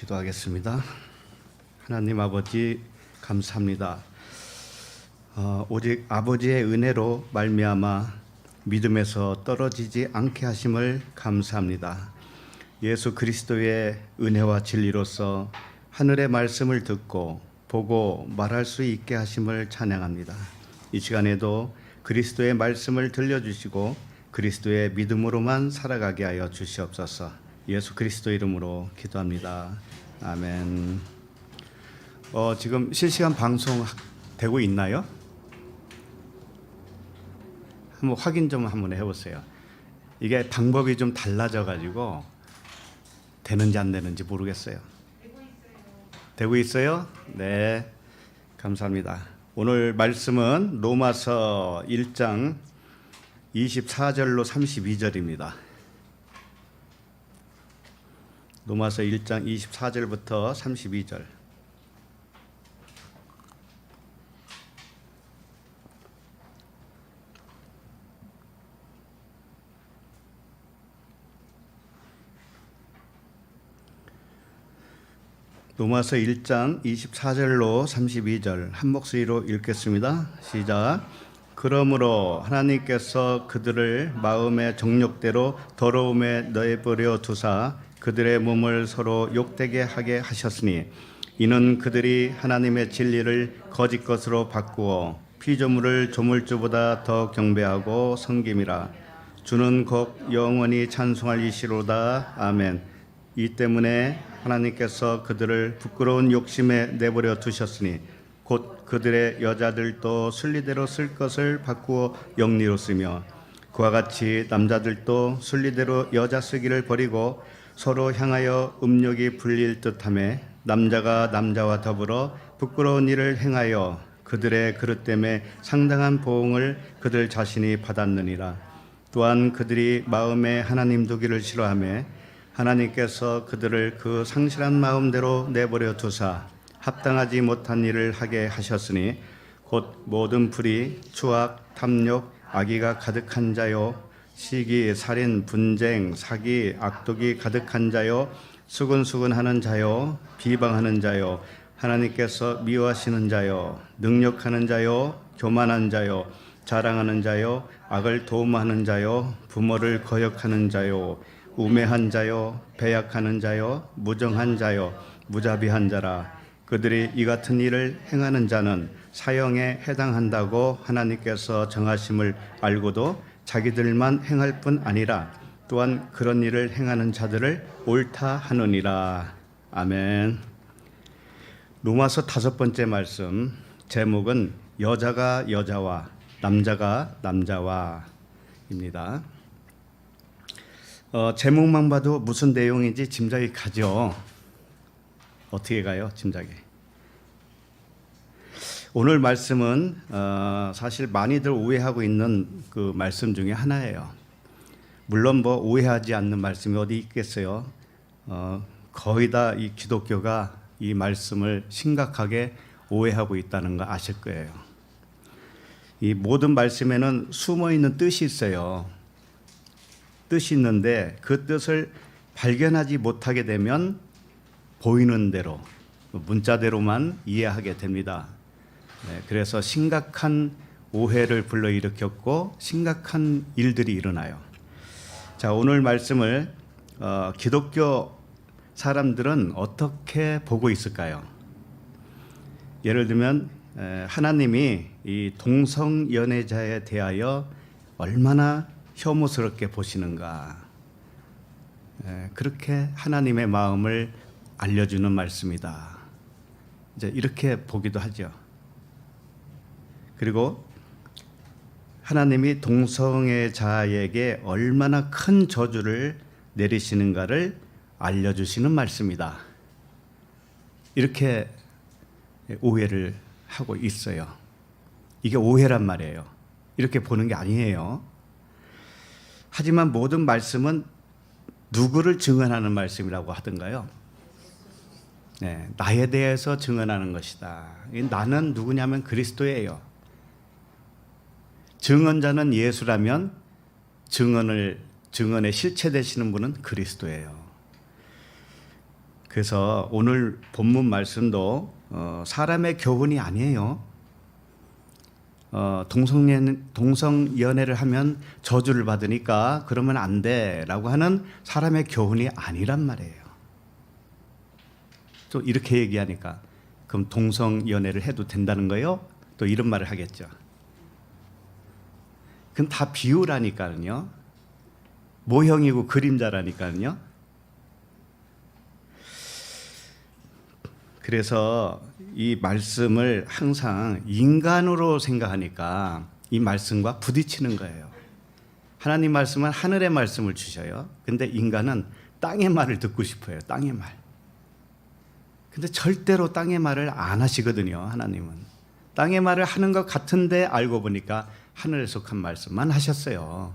기도하겠습니다. 하나님 아버지 감사합니다. 오직 아버지의 은혜로 말미암아 믿음에서 떨어지지 않게 하심을 감사합니다. 예수 그리스도의 은혜와 진리로서 하늘의 말씀을 듣고 보고 말할 수 있게 하심을 찬양합니다. 이 시간에도 그리스도의 말씀을 들려주시고 그리스도의 믿음으로만 살아가게 하여 주시옵소서. 예수 그리스도 이름으로 기도합니다. 아멘. 지금 실시간 방송 되고 있나요? 한번 확인 좀 한번 해보세요. 이게 방법이 좀 달라져가지고 되는지 안 되는지 모르겠어요. 되고 있어요? 네, 감사합니다. 오늘 말씀은 로마서 1장 24절로 32절입니다. 로마서 1장 24절부터 32절. 로마서 1장 24절로 32절 한 목소리로 읽겠습니다. 시작. 그러므로 하나님께서 그들을 마음의 정욕대로 더러움에 내버려 두사 그들의 몸을 서로 욕되게 하게 하셨으니 이는 그들이 하나님의 진리를 거짓 것으로 바꾸어 피조물을 조물주보다 더 경배하고 섬김이라. 주는 곧 영원히 찬송할 이시로다. 아멘. 이 때문에 하나님께서 그들을 부끄러운 욕심에 내버려 두셨으니 곧 그들의 여자들도 순리대로 쓸 것을 바꾸어 영리로 쓰며 그와 같이 남자들도 순리대로 여자 쓰기를 버리고 서로 향하여 음욕이 불릴 듯하며 남자가 남자와 더불어 부끄러운 일을 행하여 그들의 그릇 때문에 상당한 보응을 그들 자신이 받았느니라. 또한 그들이 마음에 하나님 두기를 싫어하며 하나님께서 그들을 그 상실한 마음대로 내버려 두사 합당하지 못한 일을 하게 하셨으니 곧 모든 불의, 추악, 탐욕, 악의가 가득한 자요 시기, 살인, 분쟁, 사기, 악독이 가득한 자요 수근수근하는 자요 비방하는 자요 하나님께서 미워하시는 자요 능력하는 자요 교만한 자요 자랑하는 자요 악을 도모하는 자요 부모를 거역하는 자요 우매한 자요 배약하는 자요 무정한 자요 무자비한 자라. 그들이 이 같은 일을 행하는 자는 사형에 해당한다고 하나님께서 정하심을 알고도 자기들만 행할 뿐 아니라 또한 그런 일을 행하는 자들을 옳다 하느니라. 아멘. 로마서 5번째 말씀 제목은 여자가 여자와 남자가 남자와입니다. 제목만 봐도 무슨 내용인지 짐작이 가죠. 어떻게 가요? 짐작이. 오늘 말씀은 사실 많이들 오해하고 있는 그 말씀 중에 하나예요. 물론 뭐 오해하지 않는 말씀이 어디 있겠어요. 거의 다 이 기독교가 이 말씀을 심각하게 오해하고 있다는 거 아실 거예요. 이 모든 말씀에는 숨어 있는 뜻이 있어요. 뜻이 있는데 그 뜻을 발견하지 못하게 되면 보이는 대로 문자대로만 이해하게 됩니다. 그래서 심각한 오해를 불러일으켰고 심각한 일들이 일어나요. 자, 오늘 말씀을 기독교 사람들은 어떻게 보고 있을까요? 예를 들면 하나님이 이 동성연애자에 대하여 얼마나 혐오스럽게 보시는가, 그렇게 하나님의 마음을 알려주는 말씀이다. 이제 이렇게 보기도 하죠. 그리고 하나님이 동성애자에게 얼마나 큰 저주를 내리시는가를 알려주시는 말씀이다. 이렇게 오해를 하고 있어요. 이게 오해란 말이에요. 이렇게 보는 게 아니에요. 하지만 모든 말씀은 누구를 증언하는 말씀이라고 하던가요? 네, 나에 대해서 증언하는 것이다. 나는 누구냐면 그리스도예요. 증언자는 예수라면 증언의 실체 되시는 분은 그리스도예요. 그래서 오늘 본문 말씀도 사람의 교훈이 아니에요. 동성연애를 하면 저주를 받으니까 그러면 안 돼라고 하는 사람의 교훈이 아니란 말이에요. 또 이렇게 얘기하니까 그럼 동성연애를 해도 된다는 거예요? 또 이런 말을 하겠죠. 그건 다 비유라니까요. 모형이고 그림자라니까요. 그래서 이 말씀을 항상 인간으로 생각하니까 이 말씀과 부딪히는 거예요. 하나님 말씀은 하늘의 말씀을 주셔요. 근데 인간은 땅의 말을 듣고 싶어요. 땅의 말. 근데 절대로 땅의 말을 안 하시거든요. 하나님은. 땅의 말을 하는 것 같은데 알고 보니까 하늘에 속한 말씀만 하셨어요.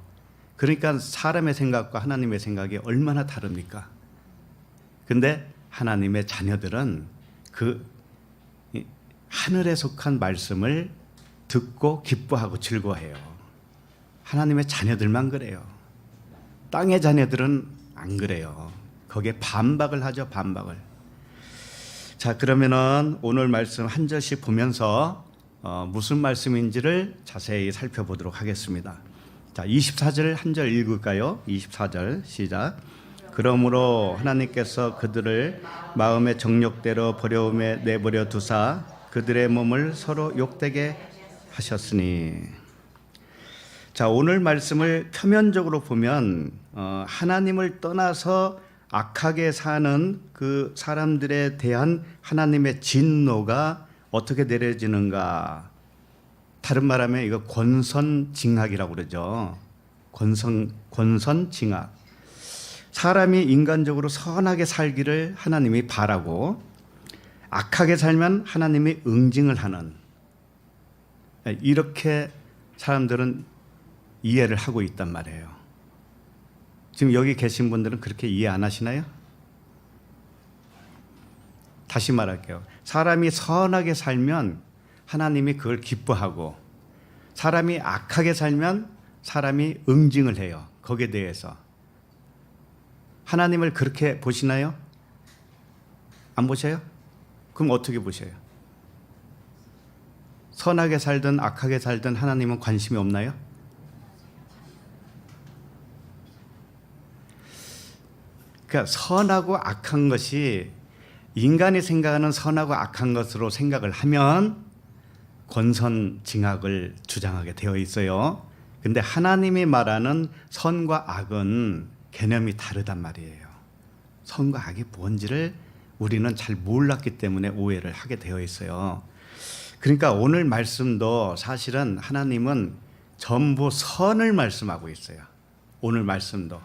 그러니까 사람의 생각과 하나님의 생각이 얼마나 다릅니까? 근데 하나님의 자녀들은 그 하늘에 속한 말씀을 듣고 기뻐하고 즐거워해요. 하나님의 자녀들만 그래요. 땅의 자녀들은 안 그래요. 거기에 반박을 하죠. 반박을. 자, 그러면은 오늘 말씀 한 절씩 보면서 무슨 말씀인지를 자세히 살펴보도록 하겠습니다. 자, 24절 한 절 읽을까요? 24절 시작. 그러므로 하나님께서 그들을 마음의 정욕대로 버려움에 내버려 두사 그들의 몸을 서로 욕되게 하셨으니. 자, 오늘 말씀을 표면적으로 보면 하나님을 떠나서 악하게 사는 그 사람들에 대한 하나님의 진노가 어떻게 내려지는가. 다른 말하면 이거 권선징악이라고 그러죠. 권선징악. 사람이 인간적으로 선하게 살기를 하나님이 바라고 악하게 살면 하나님이 응징을 하는, 이렇게 사람들은 이해를 하고 있단 말이에요. 지금 여기 계신 분들은 그렇게 이해 안 하시나요? 다시 말할게요. 사람이 선하게 살면 하나님이 그걸 기뻐하고 사람이 악하게 살면 사람이 응징을 해요. 거기에 대해서. 하나님을 그렇게 보시나요? 안 보셔요? 그럼 어떻게 보셔요? 선하게 살든 악하게 살든 하나님은 관심이 없나요? 그러니까 선하고 악한 것이 인간이 생각하는 선하고 악한 것으로 생각을 하면 권선징악을 주장하게 되어 있어요. 근데 하나님이 말하는 선과 악은 개념이 다르단 말이에요. 선과 악이 뭔지를 우리는 잘 몰랐기 때문에 오해를 하게 되어 있어요. 그러니까 오늘 말씀도 사실은 하나님은 전부 선을 말씀하고 있어요. 오늘 말씀도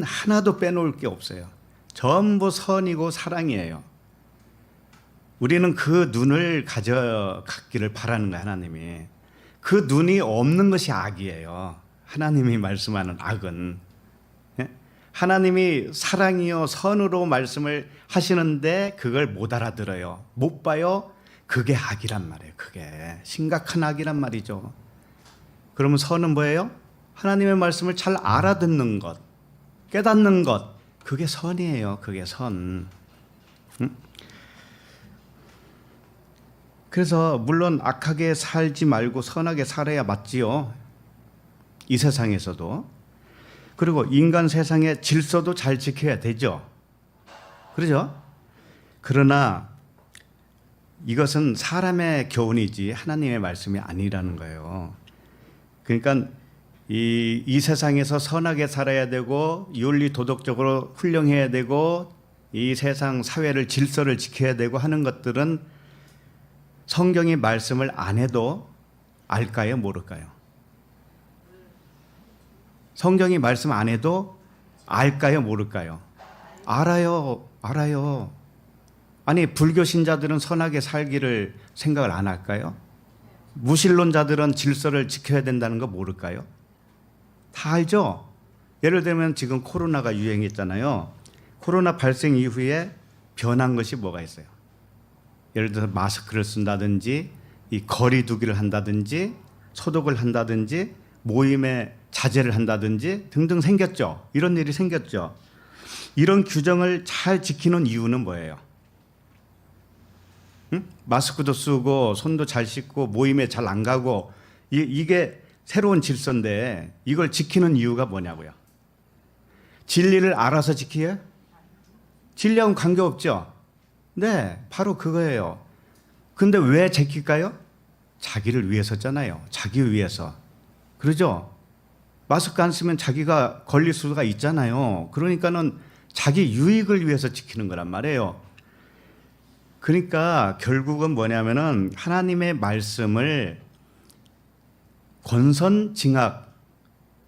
하나도 빼놓을 게 없어요. 전부 선이고 사랑이에요. 우리는 그 눈을 가져갔기를 바라는 거예요. 하나님이. 그 눈이 없는 것이 악이에요. 하나님이 말씀하는 악은. 하나님이 사랑이요 선으로 말씀을 하시는데 그걸 못 알아들어요. 못 봐요. 그게 악이란 말이에요. 그게 심각한 악이란 말이죠. 그러면 선은 뭐예요? 하나님의 말씀을 잘 알아듣는 것, 깨닫는 것, 그게 선이에요. 그게 선. 그래서 물론 악하게 살지 말고 선하게 살아야 맞지요. 이 세상에서도. 그리고 인간 세상의 질서도 잘 지켜야 되죠. 그렇죠? 그러나 이것은 사람의 교훈이지 하나님의 말씀이 아니라는 거예요. 그러니까 이 세상에서 선하게 살아야 되고 윤리 도덕적으로 훌륭해야 되고 이 세상 사회를 질서를 지켜야 되고 하는 것들은 성경이 말씀을 안 해도 알까요? 모를까요? 성경이 말씀 안 해도 알까요? 모를까요? 알아요. 알아요. 아니 불교 신자들은 선하게 살기를 생각을 안 할까요? 무신론자들은 질서를 지켜야 된다는 거 모를까요? 다 알죠? 예를 들면 지금 코로나가 유행했잖아요. 코로나 발생 이후에 변한 것이 뭐가 있어요? 예를 들어서 마스크를 쓴다든지 이 거리 두기를 한다든지 소독을 한다든지 모임에 자제를 한다든지 등등 생겼죠. 이런 일이 생겼죠. 이런 규정을 잘 지키는 이유는 뭐예요? 응? 마스크도 쓰고 손도 잘 씻고 모임에 잘 안 가고 이게 새로운 질서인데 이걸 지키는 이유가 뭐냐고요? 진리를 알아서 지키요? 진리하고는 관계없죠? 네, 바로 그거예요. 근데 왜 지킬까요? 자기를 위해서잖아요. 자기 위해서. 그러죠? 마스크 안 쓰면 자기가 걸릴 수가 있잖아요. 그러니까는 자기 유익을 위해서 지키는 거란 말이에요. 그러니까 결국은 뭐냐면은 하나님의 말씀을 권선징악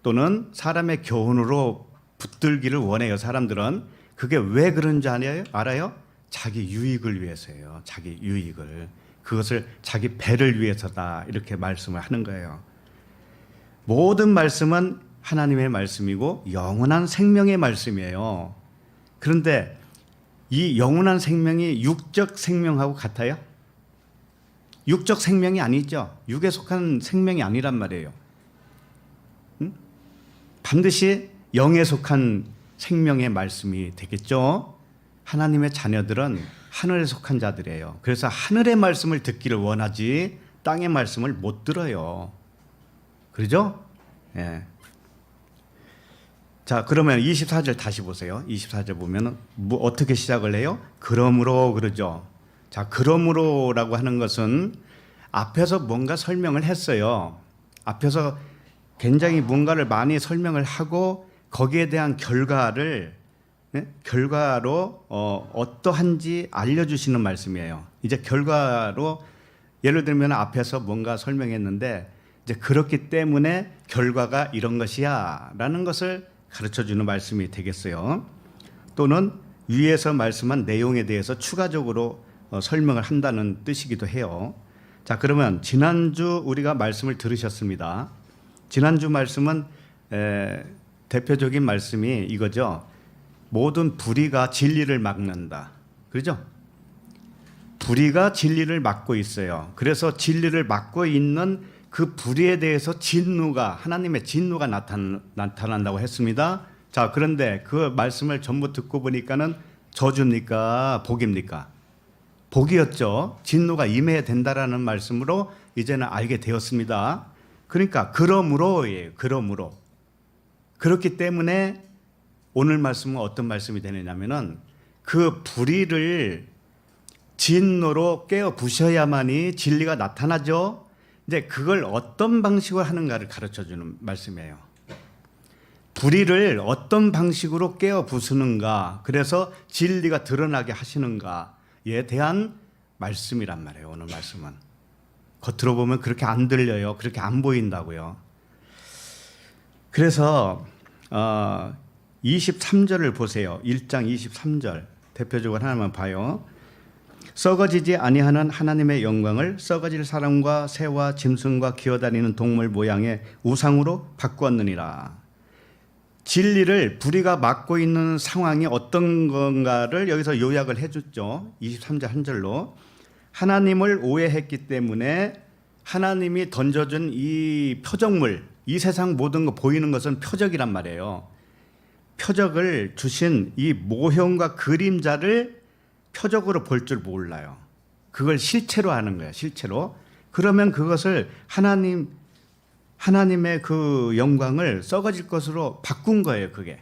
또는 사람의 교훈으로 붙들기를 원해요. 사람들은. 그게 왜 그런지 알아요? 자기 유익을 위해서예요. 자기 유익을. 그것을 자기 배를 위해서다. 이렇게 말씀을 하는 거예요. 모든 말씀은 하나님의 말씀이고 영원한 생명의 말씀이에요. 그런데 이 영원한 생명이 육적 생명하고 같아요? 육적 생명이 아니죠. 육에 속한 생명이 아니란 말이에요. 응? 반드시 영에 속한 생명의 말씀이 되겠죠. 하나님의 자녀들은 하늘에 속한 자들이에요. 그래서 하늘의 말씀을 듣기를 원하지 땅의 말씀을 못 들어요. 그러죠? 예. 자, 그러면 24절 다시 보세요. 24절 보면 어떻게 시작을 해요? 그러므로 그러죠. 자, 그러므로라고 하는 것은 앞에서 뭔가 설명을 했어요. 앞에서 굉장히 뭔가를 많이 설명을 하고 거기에 대한 결과를 결과로 어떠한지 알려주시는 말씀이에요. 이제 결과로 예를 들면 앞에서 뭔가 설명했는데 이제 그렇기 때문에 결과가 이런 것이야라는 것을 가르쳐주는 말씀이 되겠어요. 또는 위에서 말씀한 내용에 대해서 추가적으로 설명을 한다는 뜻이기도 해요. 자, 그러면 지난주 우리가 말씀을 들으셨습니다. 지난주 말씀은 대표적인 말씀이 이거죠. 모든 불의가 진리를 막는다. 그렇죠? 불의가 진리를 막고 있어요. 그래서 진리를 막고 있는 그 불의에 대해서 하나님의 진노가 나타난다고 했습니다. 자, 그런데 그 말씀을 전부 듣고 보니까는 저주입니까? 복입니까? 복이었죠. 진노가 임해야 된다라는 말씀으로 이제는 알게 되었습니다. 그러니까 그러므로예요. 그러므로. 그렇기 때문에 오늘 말씀은 어떤 말씀이 되느냐면은 그 불의를 진노로 깨어 부셔야만이 진리가 나타나죠. 이제 그걸 어떤 방식으로 하는가를 가르쳐 주는 말씀이에요. 불의를 어떤 방식으로 깨어 부수는가, 그래서 진리가 드러나게 하시는가에 대한 말씀이란 말이에요. 오늘 말씀은. 겉으로 보면 그렇게 안 들려요. 그렇게 안 보인다고요. 그래서 23절을 보세요. 1장 23절 대표적으로 하나만 봐요. 썩어지지 아니하는 하나님의 영광을 썩어질 사람과 새와 짐승과 기어다니는 동물 모양의 우상으로 바꾸었느니라. 진리를 불의가 막고 있는 상황이 어떤 건가를 여기서 요약을 해줬죠. 23절 한 절로. 하나님을 오해했기 때문에 하나님이 던져준 이 표적물, 이 세상 모든 거 보이는 것은 표적이란 말이에요. 표적을 주신 이 모형과 그림자를 표적으로 볼 줄 몰라요. 그걸 실체로 하는 거예요. 실체로. 그러면 그것을 하나님의 그 영광을 썩어질 것으로 바꾼 거예요. 그게.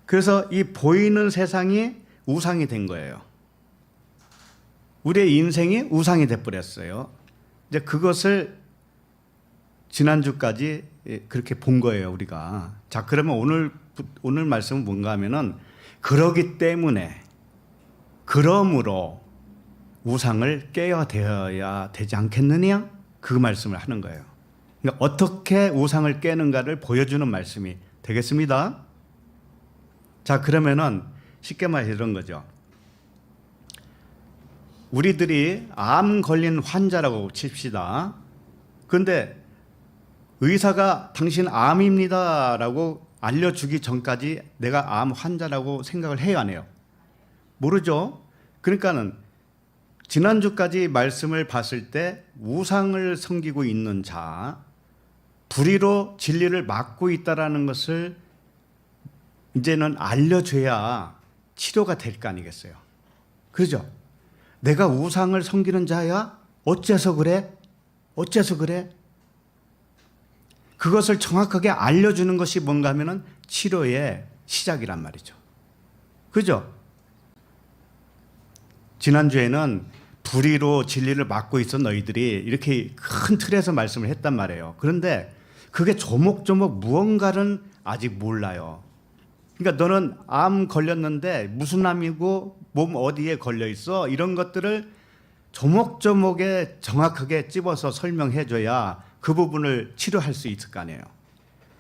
그래서 이 보이는 세상이 우상이 된 거예요. 우리의 인생이 우상이 돼버렸어요. 이제 그것을 지난주까지 그렇게 본 거예요. 우리가. 자, 그러면 오늘 말씀은 뭔가 하면은 그러기 때문에 그러므로 우상을 깨야 되어야 되지 않겠느냐? 그 말씀을 하는 거예요. 그러니까 어떻게 우상을 깨는가를 보여주는 말씀이 되겠습니다. 자, 그러면은 쉽게 말해 이런 거죠. 우리들이 암 걸린 환자라고 칩시다. 그런데 의사가 당신 암입니다라고 알려주기 전까지 내가 암 환자라고 생각을 해요, 안 해요? 모르죠. 그러니까는 지난주까지 말씀을 봤을 때 우상을 섬기고 있는 자, 불의로 진리를 막고 있다라는 것을 이제는 알려줘야 치료가 될 거 아니겠어요. 그죠? 내가 우상을 섬기는 자야? 어째서 그래? 어째서 그래? 그것을 정확하게 알려주는 것이 뭔가 하면은 치료의 시작이란 말이죠. 그죠? 지난주에는 불의로 진리를 막고 있어 너희들이 이렇게 큰 틀에서 말씀을 했단 말이에요. 그런데 그게 조목조목 무언가는 아직 몰라요. 그러니까 너는 암 걸렸는데 무슨 암이고 몸 어디에 걸려 있어? 이런 것들을 조목조목에 정확하게 찝어서 설명해 줘야 그 부분을 치료할 수 있을 거 아니에요.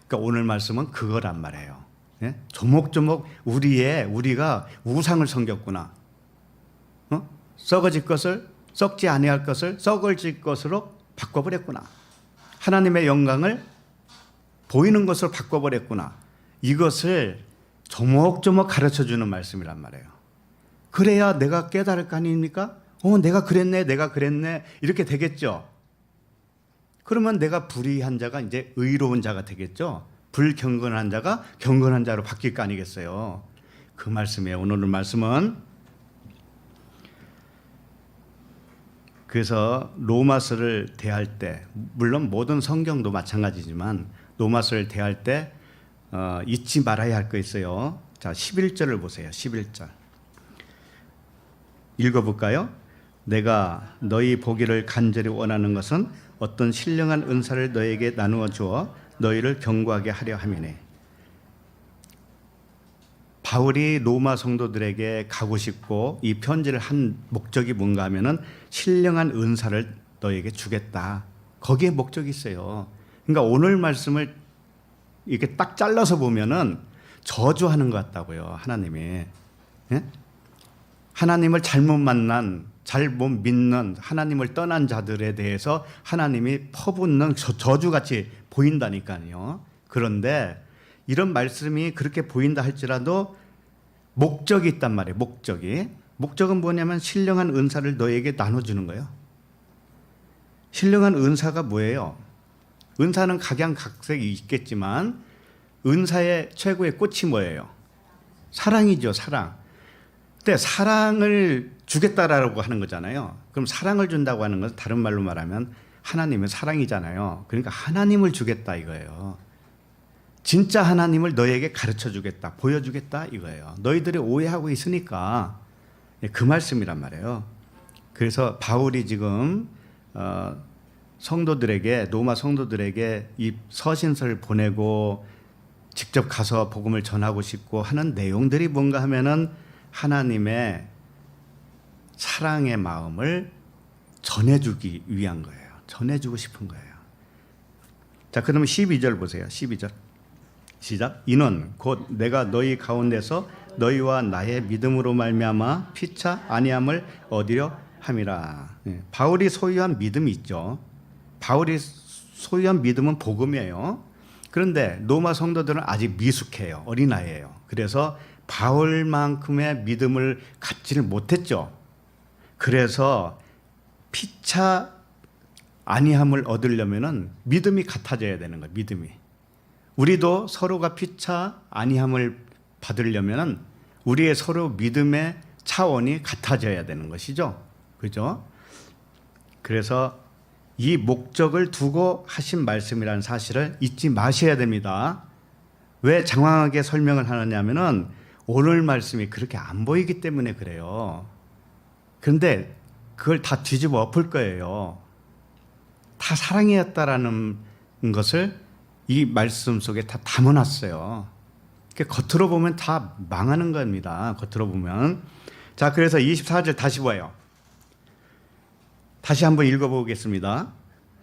그러니까 오늘 말씀은 그거란 말이에요. 예? 조목조목 우리가 우상을 섬겼구나. 썩어질 것을 썩지 아니할 것을 썩어질 것으로 바꿔버렸구나. 하나님의 영광을 보이는 것으로 바꿔버렸구나. 이것을 조목조목 가르쳐주는 말씀이란 말이에요. 그래야 내가 깨달을 거 아닙니까? 내가 그랬네 이렇게 되겠죠. 그러면 내가 불의한 자가 이제 의로운 자가 되겠죠. 불경건한 자가 경건한 자로 바뀔 거 아니겠어요. 그 말씀이에요. 오늘 말씀은 그래서 로마서를 대할 때, 물론 모든 성경도 마찬가지지만 로마서를 대할 때 잊지 말아야 할 거 있어요. 자, 11절을 보세요. 11절 읽어볼까요? 내가 너희 보기를 간절히 원하는 것은 어떤 신령한 은사를 너에게 나누어 주어 너희를 견고하게 하려 함이니. 바울이 로마 성도들에게 가고 싶고 이 편지를 한 목적이 뭔가 하면은 신령한 은사를 너에게 주겠다. 거기에 목적이 있어요. 그러니까 오늘 말씀을 이렇게 딱 잘라서 보면은 저주하는 것 같다고요. 하나님이. 예? 하나님을 잘못 만난, 잘못 믿는, 하나님을 떠난 자들에 대해서 하나님이 퍼붓는 저주같이 보인다니까요. 그런데 이런 말씀이 그렇게 보인다 할지라도 목적이 있단 말이에요. 목적은 뭐냐면 신령한 은사를 너에게 나눠주는 거예요. 신령한 은사가 뭐예요? 은사는 각양각색이 있겠지만 은사의 최고의 꽃이 뭐예요? 사랑이죠. 사랑. 근데 사랑을 주겠다라고 하는 거잖아요. 그럼 사랑을 준다고 하는 것은 다른 말로 말하면 하나님은 사랑이잖아요. 그러니까 하나님을 주겠다 이거예요. 진짜 하나님을 너에게 가르쳐 주겠다, 보여주겠다 이거예요. 너희들이 오해하고 있으니까 그 말씀이란 말이에요. 그래서 바울이 지금 성도들에게, 로마 성도들에게 이 서신서를 보내고 직접 가서 복음을 전하고 싶고 하는 내용들이 뭔가 하면은 하나님의 사랑의 마음을 전해주기 위한 거예요. 전해주고 싶은 거예요. 자, 그러면 12절 보세요. 12절. 시작. 이는 곧 내가 너희 가운데서 너희와 나의 믿음으로 말미암아 피차 아니함을 얻으려 함이라. 바울이 소유한 믿음이 있죠. 바울이 소유한 믿음은 복음이에요. 그런데 로마 성도들은 아직 미숙해요. 어린아이예요. 그래서 바울만큼의 믿음을 갖지를 못했죠. 그래서 피차 아니함을 얻으려면은 믿음이 같아져야 되는 거예요. 믿음이. 우리도 서로가 피차 아니함을 받으려면은 우리의 서로 믿음의 차원이 같아져야 되는 것이죠. 그죠? 그래서 이 목적을 두고 하신 말씀이라는 사실을 잊지 마셔야 됩니다. 왜 장황하게 설명을 하느냐면은 오늘 말씀이 그렇게 안 보이기 때문에 그래요. 그런데 그걸 다 뒤집어 엎을 거예요. 다 사랑이었다라는 것을 이 말씀 속에 다 담아놨어요. 겉으로 보면 다 망하는 겁니다. 겉으로 보면. 자, 그래서 24절 다시 봐요. 다시 한번 읽어보겠습니다.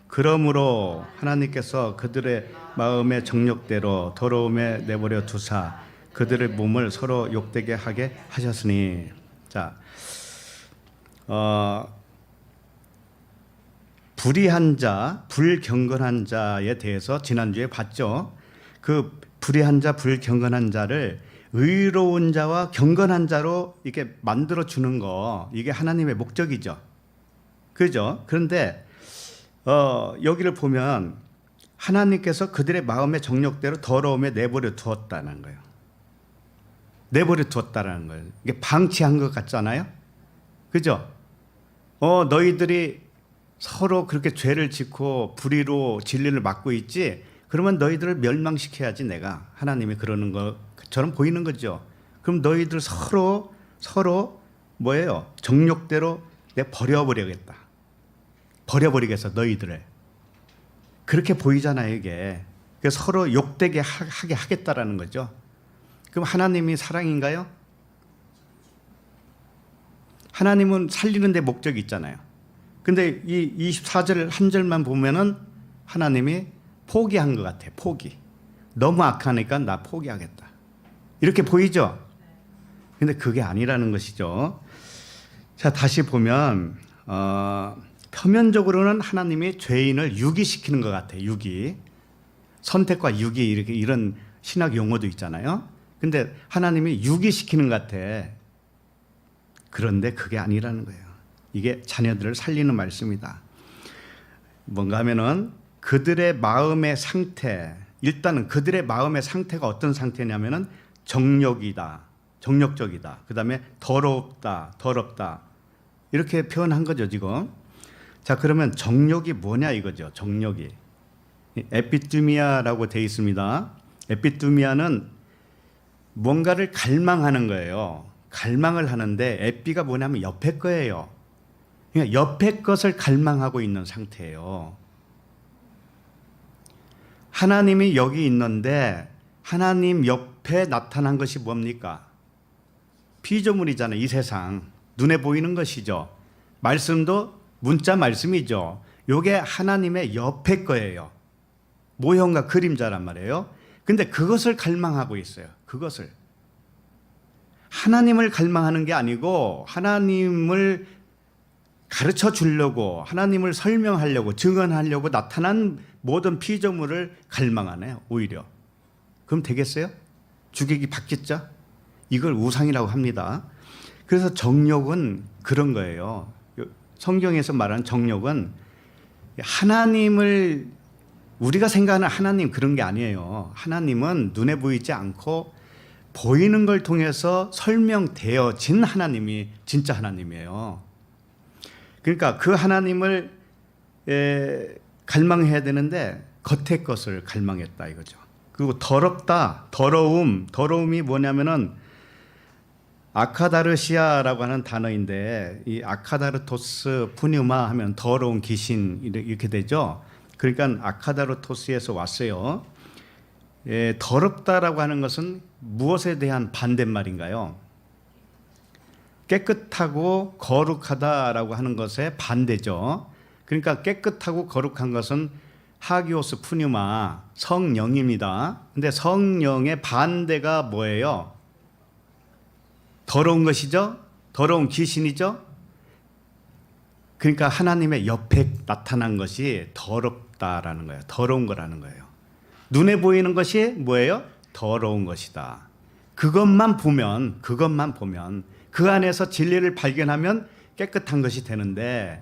그러므로 하나님께서 그들의 마음의 정욕대로 더러움에 내버려 두사 그들의 몸을 서로 욕되게 하게 하셨으니. 자, 불의한 자, 불경건한 자에 대해서 지난주에 봤죠. 그 불의한 자, 불경건한 자를 의로운 자와 경건한 자로 이렇게 만들어 주는 거, 이게 하나님의 목적이죠. 그죠? 그런데 여기를 보면 하나님께서 그들의 마음의 정욕대로 더러움에 내버려 두었다는 거예요. 내버려 두었다라는 거예요. 이게 방치한 것 같잖아요. 그죠? 너희들이 서로 그렇게 죄를 짓고 불의로 진리를 막고 있지. 그러면 너희들을 멸망시켜야지 내가. 하나님이 그러는 것처럼 보이는 거죠. 그럼 너희들 서로 뭐예요? 정욕대로 내가 버려버리겠다. 버려버리겠어 너희들을. 그렇게 보이잖아요 이게. 그래서 서로 욕되게 하게 하겠다라는 거죠. 그럼 하나님이 사랑인가요? 하나님은 살리는 데 목적이 있잖아요. 근데 이 24절 한 절만 보면은 하나님이 포기한 것 같아요. 포기. 너무 악하니까 나 포기하겠다. 이렇게 보이죠? 근데 그게 아니라는 것이죠. 자, 다시 보면 표면적으로는 하나님이 죄인을 유기시키는 것 같아요. 유기. 선택과 유기 이렇게 이런 신학 용어도 있잖아요. 근데 하나님이 유기시키는 것 같아. 그런데 그게 아니라는 거예요. 이게 자녀들을 살리는 말씀이다. 뭔가 하면은 그들의 마음의 상태, 일단은 그들의 마음의 상태가 어떤 상태냐면은 정욕이다. 정욕적이다. 그다음에 더럽다. 이렇게 표현한 거죠, 지금. 자, 그러면 정욕이 뭐냐 이거죠. 정욕이. 에피투미아라고 되어 있습니다. 에피투미아는 뭔가를 갈망하는 거예요. 갈망을 하는데 에피가 뭐냐면 옆에 거예요. 그러니까 옆에 것을 갈망하고 있는 상태예요. 하나님이 여기 있는데 하나님 옆에 나타난 것이 뭡니까? 피조물이잖아요. 이 세상. 눈에 보이는 것이죠. 말씀도 문자 말씀이죠. 이게 하나님의 옆에 거예요. 모형과 그림자란 말이에요. 근데 그것을 갈망하고 있어요. 그것을. 하나님을 갈망하는 게 아니고 하나님을 가르쳐 주려고 하나님을 설명하려고 증언하려고 나타난 모든 피조물을 갈망하네요. 오히려. 그럼 되겠어요? 주객이 바뀌었죠? 이걸 우상이라고 합니다. 그래서 정욕은 그런 거예요. 성경에서 말하는 정욕은 하나님을 우리가 생각하는 하나님 그런 게 아니에요. 하나님은 눈에 보이지 않고 보이는 걸 통해서 설명되어진 하나님이 진짜 하나님이에요. 그러니까 그 하나님을 갈망해야 되는데 겉의 것을 갈망했다 이거죠. 그리고 더러움이 뭐냐면은 아카다르시아라고 하는 단어인데 이 아카다르토스 푸뉴마 하면 더러운 귀신 이렇게 되죠. 그러니까 아카다르토스에서 왔어요. 더럽다라고 하는 것은 무엇에 대한 반대말인가요? 깨끗하고 거룩하다라고 하는 것의 반대죠. 그러니까 깨끗하고 거룩한 것은 하기오스 푸뉴마 성령입니다. 근데 성령의 반대가 뭐예요? 더러운 것이죠. 더러운 귀신이죠. 그러니까 하나님의 옆에 나타난 것이 더럽다라는 거예요. 더러운 거라는 거예요. 눈에 보이는 것이 뭐예요? 더러운 것이다. 그것만 보면 그 안에서 진리를 발견하면 깨끗한 것이 되는데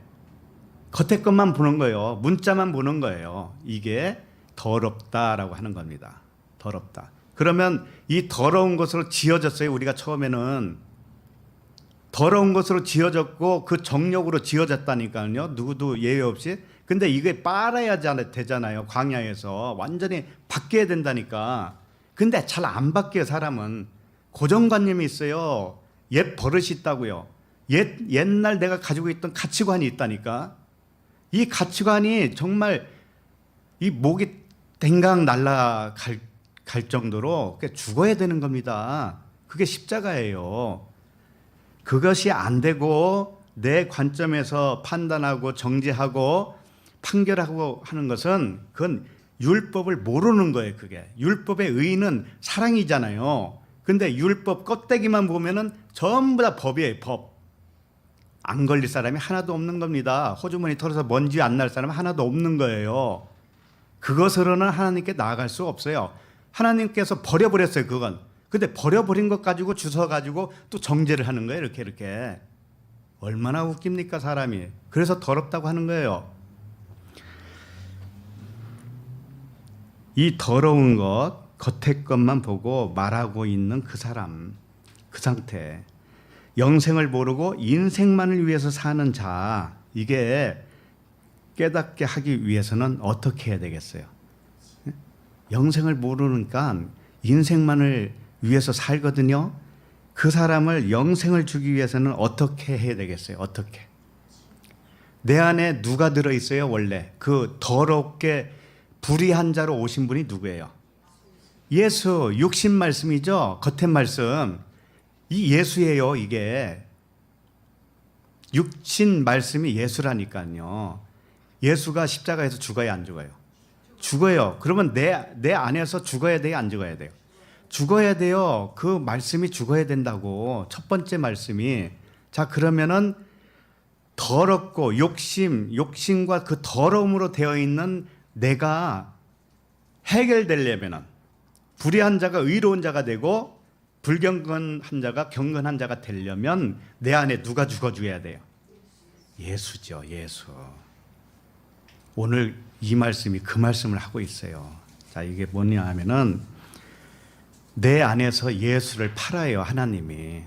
겉에 것만 보는 거예요. 문자만 보는 거예요. 이게 더럽다라고 하는 겁니다. 더럽다. 그러면 이 더러운 것으로 지어졌어요. 우리가 처음에는 더러운 것으로 지어졌고 그 정욕으로 지어졌다니까요. 누구도 예외 없이. 근데 이게 빨아야 되잖아요. 광야에서 완전히 바뀌어야 된다니까. 근데 잘 안 바뀌어요. 사람은 고정관념이 있어요. 옛 버릇이 있다고요. 옛날 내가 가지고 있던 가치관이 있다니까. 이 가치관이 정말 이 목이 댕강 날아갈 정도로 죽어야 되는 겁니다. 그게 십자가예요. 그것이 안 되고 내 관점에서 판단하고 정죄하고 판결하고 하는 것은 그건 율법을 모르는 거예요. 그게 율법의 의의는 사랑이잖아요. 근데 율법 껍데기만 보면은 전부 다 법이에요. 법. 안 걸릴 사람이 하나도 없는 겁니다. 호주머니 털어서 먼지 안 날 사람 하나도 없는 거예요. 그것으로는 하나님께 나아갈 수 없어요. 하나님께서 버려버렸어요. 그건. 근데 버려버린 것 가지고 주워가지고 또 정죄를 하는 거예요. 이렇게. 얼마나 웃깁니까 사람이. 그래서 더럽다고 하는 거예요. 이 더러운 것 겉의 것만 보고 말하고 있는 그 사람, 그 상태. 영생을 모르고 인생만을 위해서 사는 자, 이게 깨닫게 하기 위해서는 어떻게 해야 되겠어요? 영생을 모르니까 인생만을 위해서 살거든요. 그 사람을 영생을 주기 위해서는 어떻게 해야 되겠어요? 어떻게? 내 안에 누가 들어있어요? 원래 그 더럽게 불의한 자로 오신 분이 누구예요? 예수. 육신 말씀이죠. 겉의 말씀. 이 예수예요. 이게 육신 말씀이 예수라니까요. 예수가 십자가에서 죽어야 안 죽어요? 죽어요. 그러면 내 안에서 죽어야 돼요? 안 죽어야 돼요? 죽어야 돼요. 그 말씀이 죽어야 된다고. 첫 번째 말씀이. 자, 그러면은 더럽고 욕심과 그 더러움으로 되어 있는 내가 해결되려면은 불의한 자가 의로운 자가 되고 불경건한 자가 경건한 자가 되려면 내 안에 누가 죽어줘야 돼요? 예수죠. 예수. 오늘 이 말씀이 그 말씀을 하고 있어요. 자, 이게 뭐냐 하면은 내 안에서 예수를 팔아요. 하나님이.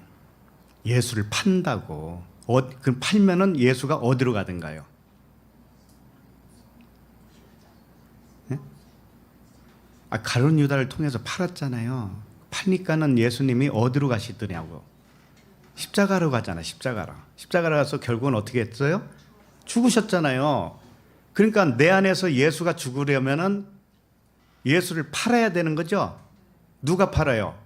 예수를 판다고. 그럼 팔면은 예수가 어디로 가든가요? 네? 가룟 유다를 통해서 팔았잖아요. 파니까는 예수님이 어디로 가시더냐고. 십자가로 가잖아. 십자가로 가서 결국은 어떻게 했어요? 죽으셨잖아요. 그러니까 내 안에서 예수가 죽으려면은 예수를 팔아야 되는 거죠. 누가 팔아요?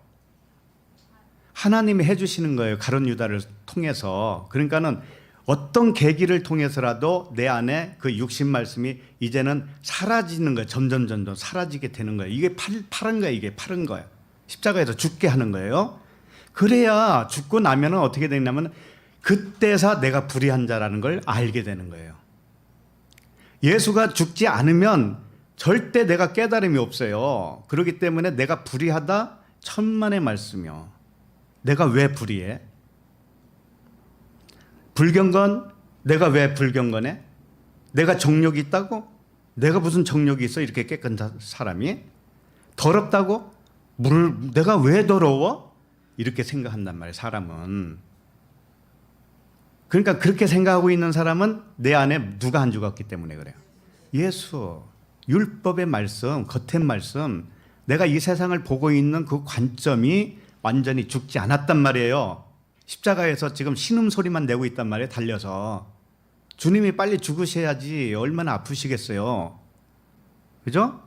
하나님이 해주시는 거예요. 가룟 유다를 통해서. 그러니까는 어떤 계기를 통해서라도 내 안에 그 육신 말씀이 이제는 사라지는 거예요. 점점 사라지게 되는 거예요. 이게 파는 거예요. 이게 파는 거예요. 십자가에서 죽게 하는 거예요. 그래야 죽고 나면은 어떻게 되냐면 그때서 내가 불의한 자라는 걸 알게 되는 거예요. 예수가 죽지 않으면 절대 내가 깨달음이 없어요. 그렇기 때문에 내가 불의하다 천만의 말씀이요. 내가 왜 불의해? 불경건? 내가 왜 불경건해? 내가 정욕이 있다고? 내가 무슨 정욕이 있어? 이렇게 깨끗한 사람이? 더럽다고? 내가 왜 더러워? 이렇게 생각한단 말이에요. 사람은. 그러니까 그렇게 생각하고 있는 사람은 내 안에 누가 안 죽었기 때문에 그래요. 예수. 율법의 말씀, 겉의 말씀, 내가 이 세상을 보고 있는 그 관점이 완전히 죽지 않았단 말이에요. 십자가에서 지금 신음소리만 내고 있단 말이에요. 달려서. 주님이 빨리 죽으셔야지 얼마나 아프시겠어요. 그죠?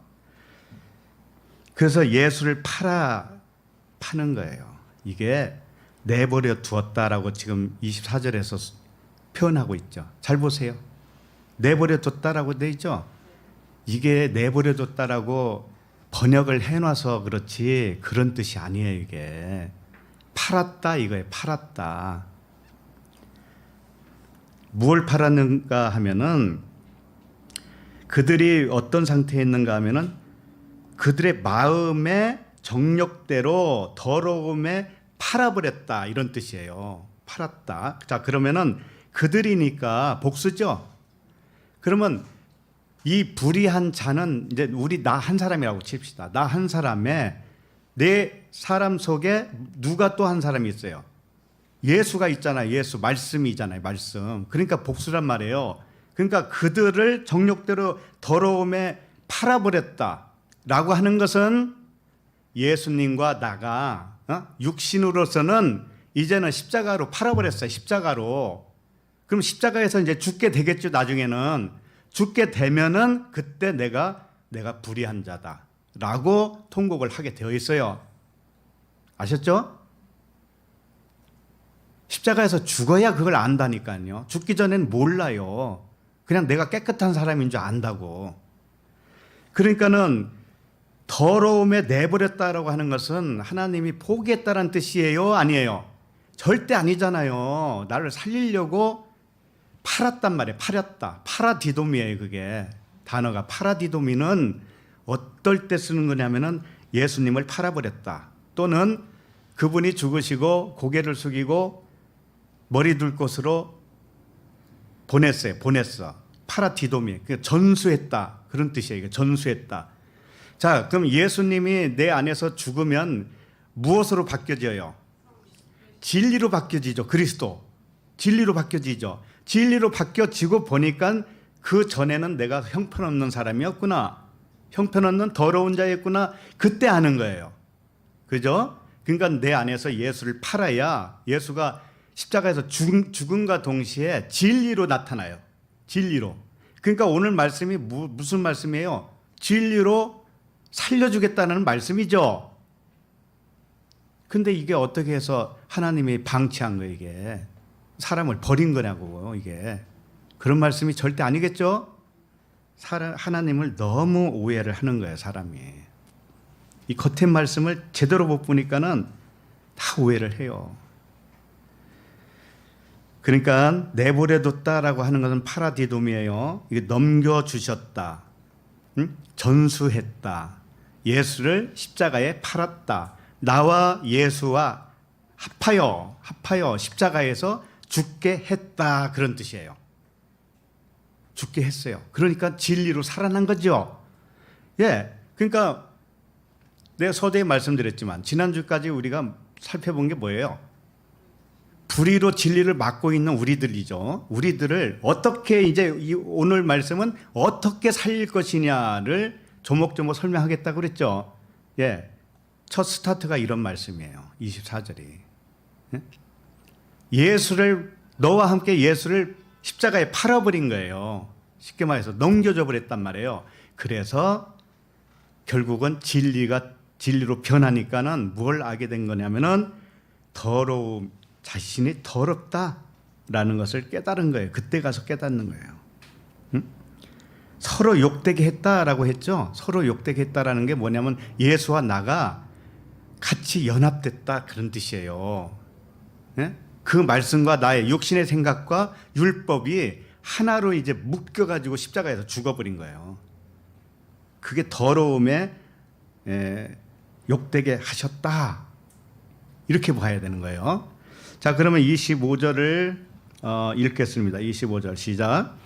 그래서 예수를 파는 거예요. 이게 내버려 두었다라고 지금 24절에서 표현하고 있죠. 잘 보세요. 내버려 뒀다라고 돼 있죠. 이게 내버려 뒀다라고 번역을 해놔서 그렇지 그런 뜻이 아니에요. 이게 팔았다 이거예요. 팔았다. 무엇을 팔았는가 하면은 그들이 어떤 상태에 있는가 하면은 그들의 마음의 정욕대로 더러움에 팔아버렸다 이런 뜻이에요. 팔았다. 자, 그러면은 그들이니까 복수죠. 그러면 이 불의한 자는 이제 나 한 사람이라고 칩시다. 나 한 사람에 내 사람 속에 누가 또 한 사람이 있어요. 예수가 있잖아요. 예수 말씀이잖아요. 말씀. 그러니까 복수란 말이에요. 그러니까 그들을 정욕대로 더러움에 팔아버렸다라고 하는 것은 예수님과 나가 육신으로서는 이제는 십자가로 팔아버렸어요. 십자가로. 그럼 십자가에서 이제 죽게 되겠죠. 나중에는. 죽게 되면은 그때 내가 불의한 자다라고 통곡을 하게 되어 있어요. 아셨죠? 십자가에서 죽어야 그걸 안다니까요. 죽기 전엔 몰라요. 그냥 내가 깨끗한 사람인 줄 안다고. 그러니까는 더러움에 내버렸다라고 하는 것은 하나님이 포기했다는 뜻이에요? 아니에요? 절대 아니잖아요. 나를 살리려고 팔았단 말이에요. 팔았다. 파라디돔이에요. 그게 단어가. 파라디돔이는 어떨 때 쓰는 거냐면은 예수님을 팔아버렸다. 또는 그분이 죽으시고 고개를 숙이고 머리 둘 곳으로 보냈어. 파라디돔이. 전수했다. 그런 뜻이에요. 전수했다. 자, 그럼 예수님이 내 안에서 죽으면 무엇으로 바뀌어져요? 진리로 바뀌어지죠. 그리스도. 진리로 바뀌어지죠. 진리로 바뀌어지고 보니까 그 전에는 내가 형편없는 사람이었구나. 형편없는 더러운 자였구나. 그때 아는 거예요. 그죠? 그러니까 내 안에서 예수를 팔아야 예수가 십자가에서 죽음과 동시에 진리로 나타나요. 진리로. 그러니까 오늘 말씀이 무슨 말씀이에요? 진리로 살려주겠다는 말씀이죠. 근데 이게 어떻게 해서 하나님이 방치한 거예요, 이게. 사람을 버린 거냐고, 이게. 그런 말씀이 절대 아니겠죠? 하나님을 너무 오해를 하는 거예요, 사람이. 이 겉의 말씀을 제대로 못 보니까는 다 오해를 해요. 그러니까 내버려뒀다라고 하는 것은 파라디돔이에요. 이게 넘겨주셨다. 전수했다. 예수를 십자가에 팔았다. 나와 예수와 합하여 십자가에서 죽게 했다. 그런 뜻이에요. 죽게 했어요. 그러니까 진리로 살아난 거죠. 예. 그러니까 내가 서두에 말씀드렸지만 지난주까지 우리가 살펴본 게 뭐예요? 불의로 진리를 막고 있는 우리들이죠. 우리들을 어떻게 이제 오늘 말씀은 어떻게 살릴 것이냐를 조목조목 설명하겠다고 그랬죠. 예. 첫 스타트가 이런 말씀이에요. 24절이. 예수를 너와 함께 예수를 십자가에 팔아버린 거예요. 쉽게 말해서 넘겨줘 버렸단 말이에요. 그래서 결국은 진리로 변하니까는 뭘 알게 된 거냐면은 더러움, 자신이 더럽다라는 것을 깨달은 거예요. 그때 가서 깨닫는 거예요. 서로 욕되게 했다라고 했죠. 서로 욕되게 했다라는 게 뭐냐면 예수와 나가 같이 연합됐다 그런 뜻이에요. 예? 그 말씀과 나의 욕심의 생각과 율법이 하나로 이제 묶여가지고 십자가에서 죽어버린 거예요. 그게 더러움에 욕되게 하셨다. 이렇게 봐야 되는 거예요. 자, 그러면 25절을 읽겠습니다. 25절 시작.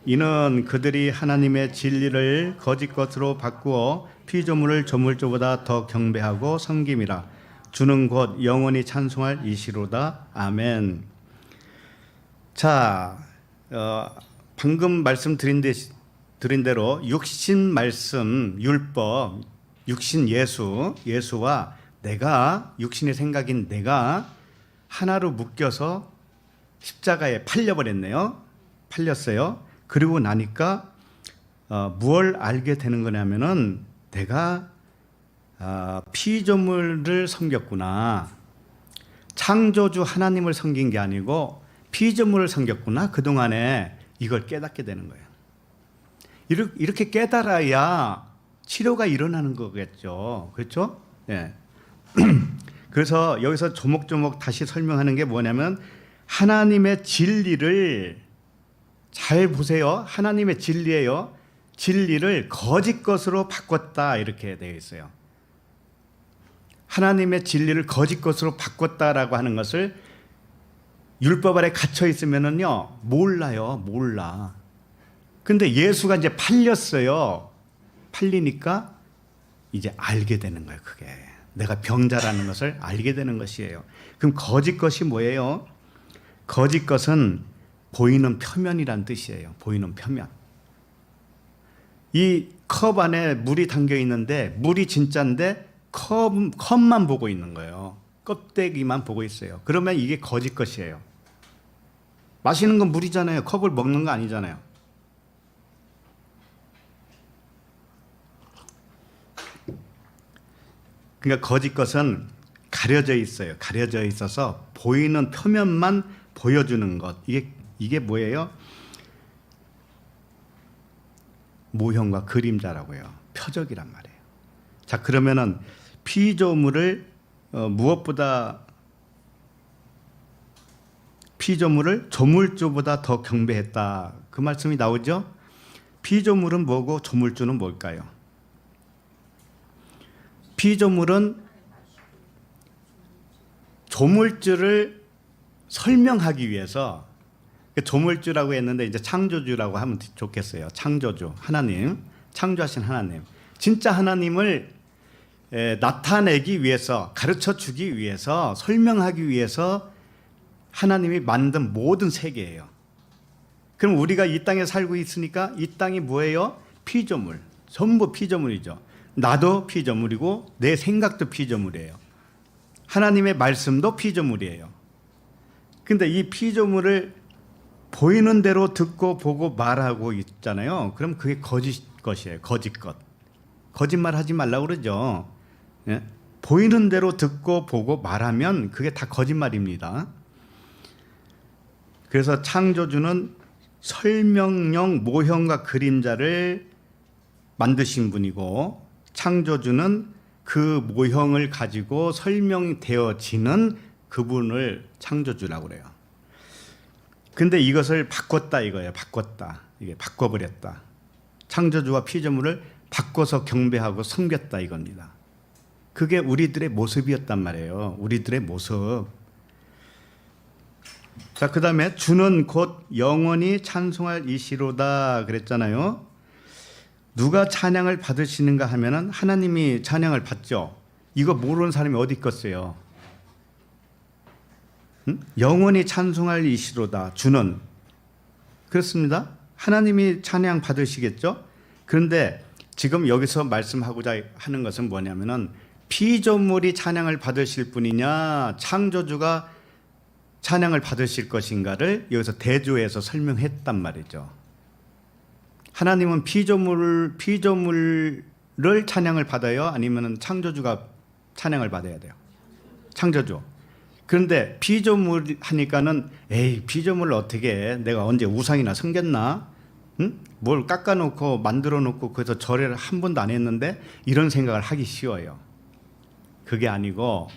이는 그들이 하나님의 진리를 거짓 것으로 바꾸어 피조물을 조물주보다 더 경배하고 섬김이라. 주는 곧 영원히 찬송할 이시로다. 아멘. 자, 방금 말씀드린 대로 육신 말씀, 율법, 육신 예수와 내가, 육신의 생각인 내가 하나로 묶여서 십자가에 팔려버렸네요. 팔렸어요. 그리고 나니까 무엇을 알게 되는 거냐면은 내가 피조물을 섬겼구나. 창조주 하나님을 섬긴 게 아니고 피조물을 섬겼구나. 그동안에 이걸 깨닫게 되는 거예요. 이렇게 깨달아야 치료가 일어나는 거겠죠. 그렇죠? 예. 그래서 여기서 조목조목 다시 설명하는 게 뭐냐면 하나님의 진리를 잘 보세요. 하나님의 진리예요. 진리를 거짓 것으로 바꿨다 이렇게 되어 있어요. 하나님의 진리를 거짓 것으로 바꿨다라고 하는 것을 율법 아래 갇혀 있으면은요 몰라요. 몰라. 근데 예수가 이제 팔렸어요. 팔리니까 이제 알게 되는 거예요. 그게 내가 병자라는 것을 알게 되는 것이에요. 그럼 거짓 것이 뭐예요? 거짓 것은 보이는 표면이란 뜻이에요. 보이는 표면. 이 컵 안에 물이 담겨 있는데 물이 진짜인데 컵만 보고 있는 거예요. 껍데기만 보고 있어요. 그러면 이게 거짓 것이에요. 마시는 건 물이잖아요. 컵을 먹는 거 아니잖아요. 그러니까 거짓 것은 가려져 있어요. 가려져 있어서 보이는 표면만 보여주는 것. 이게 뭐예요? 모형과 그림자라고요. 표적이란 말이에요. 자, 그러면은 피조물을 조물주보다 더 경배했다. 그 말씀이 나오죠? 피조물은 뭐고 조물주는 뭘까요? 피조물은 조물주를 설명하기 위해서 조물주라고 했는데 이제 창조주라고 하면 좋겠어요. 창조주 하나님, 창조하신 하나님, 진짜 하나님을 나타내기 위해서, 가르쳐 주기 위해서, 설명하기 위해서 하나님이 만든 모든 세계예요. 그럼 우리가 이 땅에 살고 있으니까 이 땅이 뭐예요? 피조물. 전부 피조물이죠. 나도 피조물이고 내 생각도 피조물이에요. 하나님의 말씀도 피조물이에요. 근데 이 피조물을 보이는 대로 듣고 보고 말하고 있잖아요. 그럼 그게 거짓 것이에요. 거짓 것. 거짓말 하지 말라고 그러죠. 예? 보이는 대로 듣고 보고 말하면 그게 다 거짓말입니다. 그래서 창조주는 설명용 모형과 그림자를 만드신 분이고, 창조주는 그 모형을 가지고 설명되어지는 그분을 창조주라고 그래요. 근데 이것을 바꿨다 이거예요. 바꿨다. 이게 바꿔버렸다. 창조주와 피조물을 바꿔서 경배하고 섬겼다 이겁니다. 그게 우리들의 모습이었단 말이에요. 우리들의 모습. 자, 그 다음에 주는 곧 영원히 찬송할 이시로다 그랬잖아요. 누가 찬양을 받으시는가 하면은 하나님이 찬양을 받죠. 이거 모르는 사람이 어디 있겠어요? 응? 영원히 찬송할 이시로다. 주는. 그렇습니다. 하나님이 찬양 받으시겠죠. 그런데 지금 여기서 말씀하고자 하는 것은 뭐냐면은 피조물이 찬양을 받으실 분이냐 창조주가 찬양을 받으실 것인가를 여기서 대조해서 설명했단 말이죠. 하나님은 피조물을 찬양을 받아요? 아니면 창조주가 찬양을 받아야 돼요? 창조주. 그런데 피조물 하니까는 에이 피조물을 어떻게 해? 내가 언제 우상이나 섬겼나? 응? 뭘 깎아놓고 만들어놓고 그래서 절에를 한 번도 안 했는데 이런 생각을 하기 쉬워요. 그게 아니고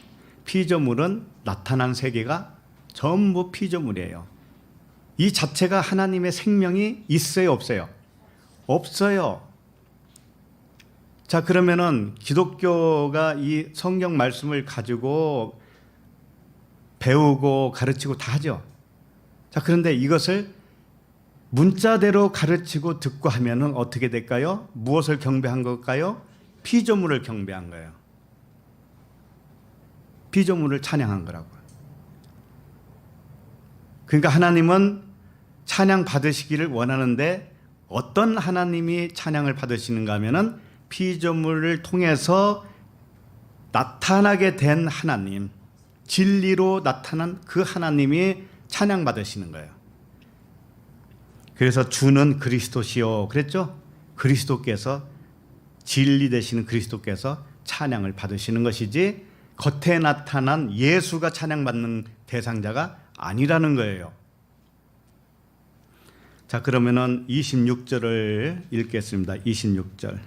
피조물은 나타난 세계가 전부 피조물이에요. 이 자체가 하나님의 생명이 있어요, 없어요? 없어요. 자, 그러면은 기독교가 이 성경 말씀을 가지고 배우고 가르치고 다 하죠. 자, 그런데 이것을 문자대로 가르치고 듣고 하면은 어떻게 될까요? 무엇을 경배한 걸까요? 피조물을 경배한 거예요. 피조물을 찬양한 거라고요. 그러니까 하나님은 찬양 받으시기를 원하는데 어떤 하나님이 찬양을 받으시는가 하면은 피조물을 통해서 나타나게 된 하나님, 진리로 나타난 그 하나님이 찬양 받으시는 거예요. 그래서 주는 그리스도시요 그랬죠? 그리스도께서 진리 되시는 그리스도께서 찬양을 받으시는 것이지 겉에 나타난 예수가 찬양받는 대상자가 아니라는 거예요. 자, 그러면은 26절을 읽겠습니다. 26절.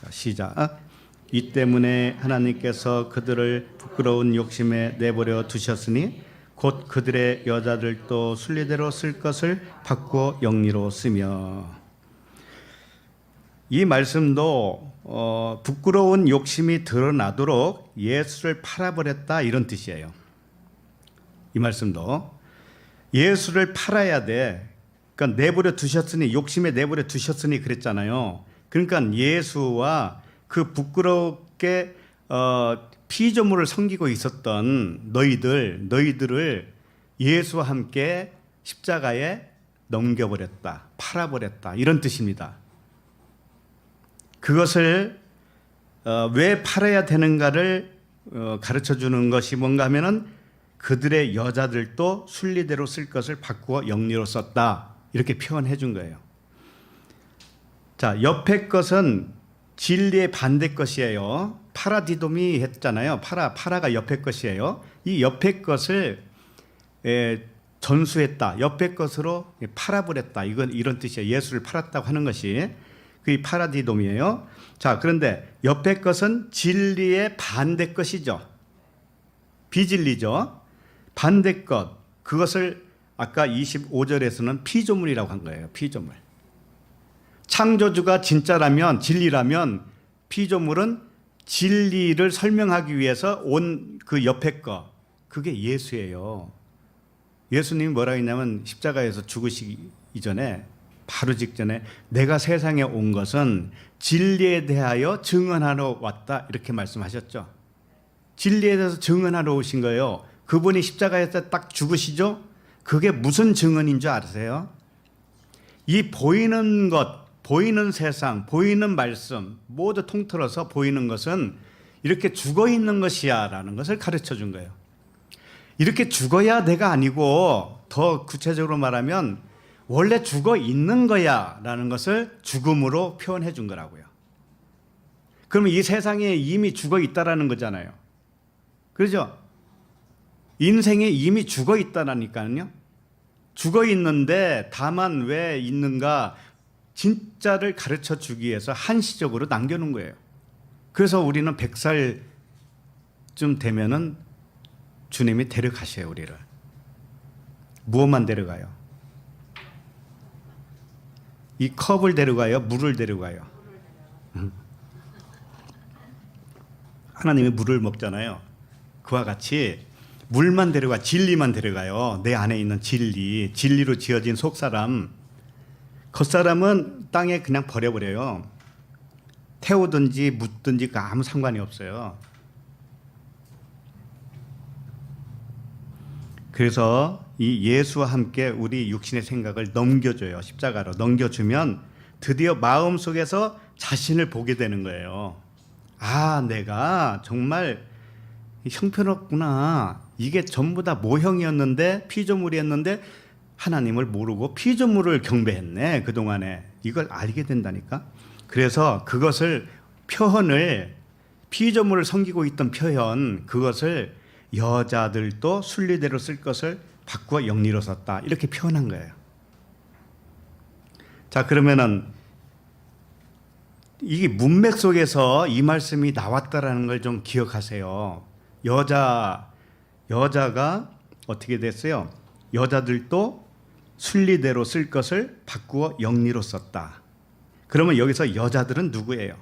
자, 시작. 이 때문에 하나님께서 그들을 부끄러운 욕심에 내버려 두셨으니 곧 그들의 여자들도 순리대로 쓸 것을 바꾸어 영리로 쓰며. 이 말씀도 부끄러운 욕심이 드러나도록 예수를 팔아버렸다 이런 뜻이에요. 이 말씀도 예수를 팔아야 돼. 그러니까 내버려 두셨으니, 욕심에 내버려 두셨으니 그랬잖아요. 그러니까 예수와 그 부끄럽게 피조물을 섬기고 있었던 너희들을 예수와 함께 십자가에 넘겨버렸다, 팔아버렸다 이런 뜻입니다. 그것을 왜 팔아야 되는가를 가르쳐주는 것이 뭔가 하면은 그들의 여자들도 순리대로 쓸 것을 바꾸어 영리로 썼다 이렇게 표현해 준 거예요. 자, 옆에 것은 진리의 반대 것이에요. 파라디도미 했잖아요. 파라가 옆에 것이에요. 이 옆에 것을 전수했다. 옆에 것으로 팔아버렸다. 이건 이런 뜻이에요. 예수를 팔았다고 하는 것이 그 파라디돔이에요. 자, 그런데 옆에 것은 진리의 반대 것이죠. 비진리죠. 반대 것. 그것을 아까 25절에서는 피조물이라고 한 거예요. 피조물. 창조주가 진짜라면, 진리라면 피조물은 진리를 설명하기 위해서 온 그 옆에 거, 그게 예수예요. 예수님이 뭐라고 했냐면 십자가에서 죽으시기 이전에, 바로 직전에 내가 세상에 온 것은 진리에 대하여 증언하러 왔다 이렇게 말씀하셨죠. 진리에 대해서 증언하러 오신 거예요. 그분이 십자가에서 딱 죽으시죠? 그게 무슨 증언인 줄 아세요? 이 보이는 것, 보이는 세상, 보이는 말씀 모두 통틀어서 보이는 것은 이렇게 죽어 있는 것이야 라는 것을 가르쳐 준 거예요. 이렇게 죽어야 내가 아니고 더 구체적으로 말하면 원래 죽어 있는 거야 라는 것을 죽음으로 표현해 준 거라고요. 그러면 이 세상에 이미 죽어 있다라는 거잖아요. 그렇죠? 인생에 이미 죽어 있다라니까요. 죽어 있는데 다만 왜 있는가 진짜를 가르쳐 주기 위해서 한시적으로 남겨놓은 거예요. 그래서 우리는 100살쯤 되면은 주님이 데려가셔요, 우리를. 무엇만 데려가요? 이 컵을 데려가요? 물을 데려가요? 하나님이 물을 먹잖아요. 그와 같이 물만 데려가, 진리만 데려가요. 내 안에 있는 진리, 진리로 지어진 속사람. 겉사람은 땅에 그냥 버려버려요. 태우든지 묻든지 아무 상관이 없어요. 그래서 이 예수와 함께 우리 육신의 생각을 넘겨줘요. 십자가로 넘겨주면 드디어 마음속에서 자신을 보게 되는 거예요. 아, 내가 정말 형편없구나. 이게 전부 다 모형이었는데, 피조물이었는데 하나님을 모르고 피조물을 경배했네, 그동안에. 이걸 알게 된다니까. 그래서 그것을 표현을, 피조물을 섬기고 있던 표현, 그것을 여자들도 순리대로 쓸 것을 바꾸어 영리로 썼다, 이렇게 표현한 거예요. 자, 그러면은 이 문맥 속에서 이 말씀이 나왔다라는 걸 좀 기억하세요. 여자가 어떻게 됐어요? 여자들도 순리대로 쓸 것을 바꾸어 영리로 썼다. 그러면 여기서 여자들은 누구예요?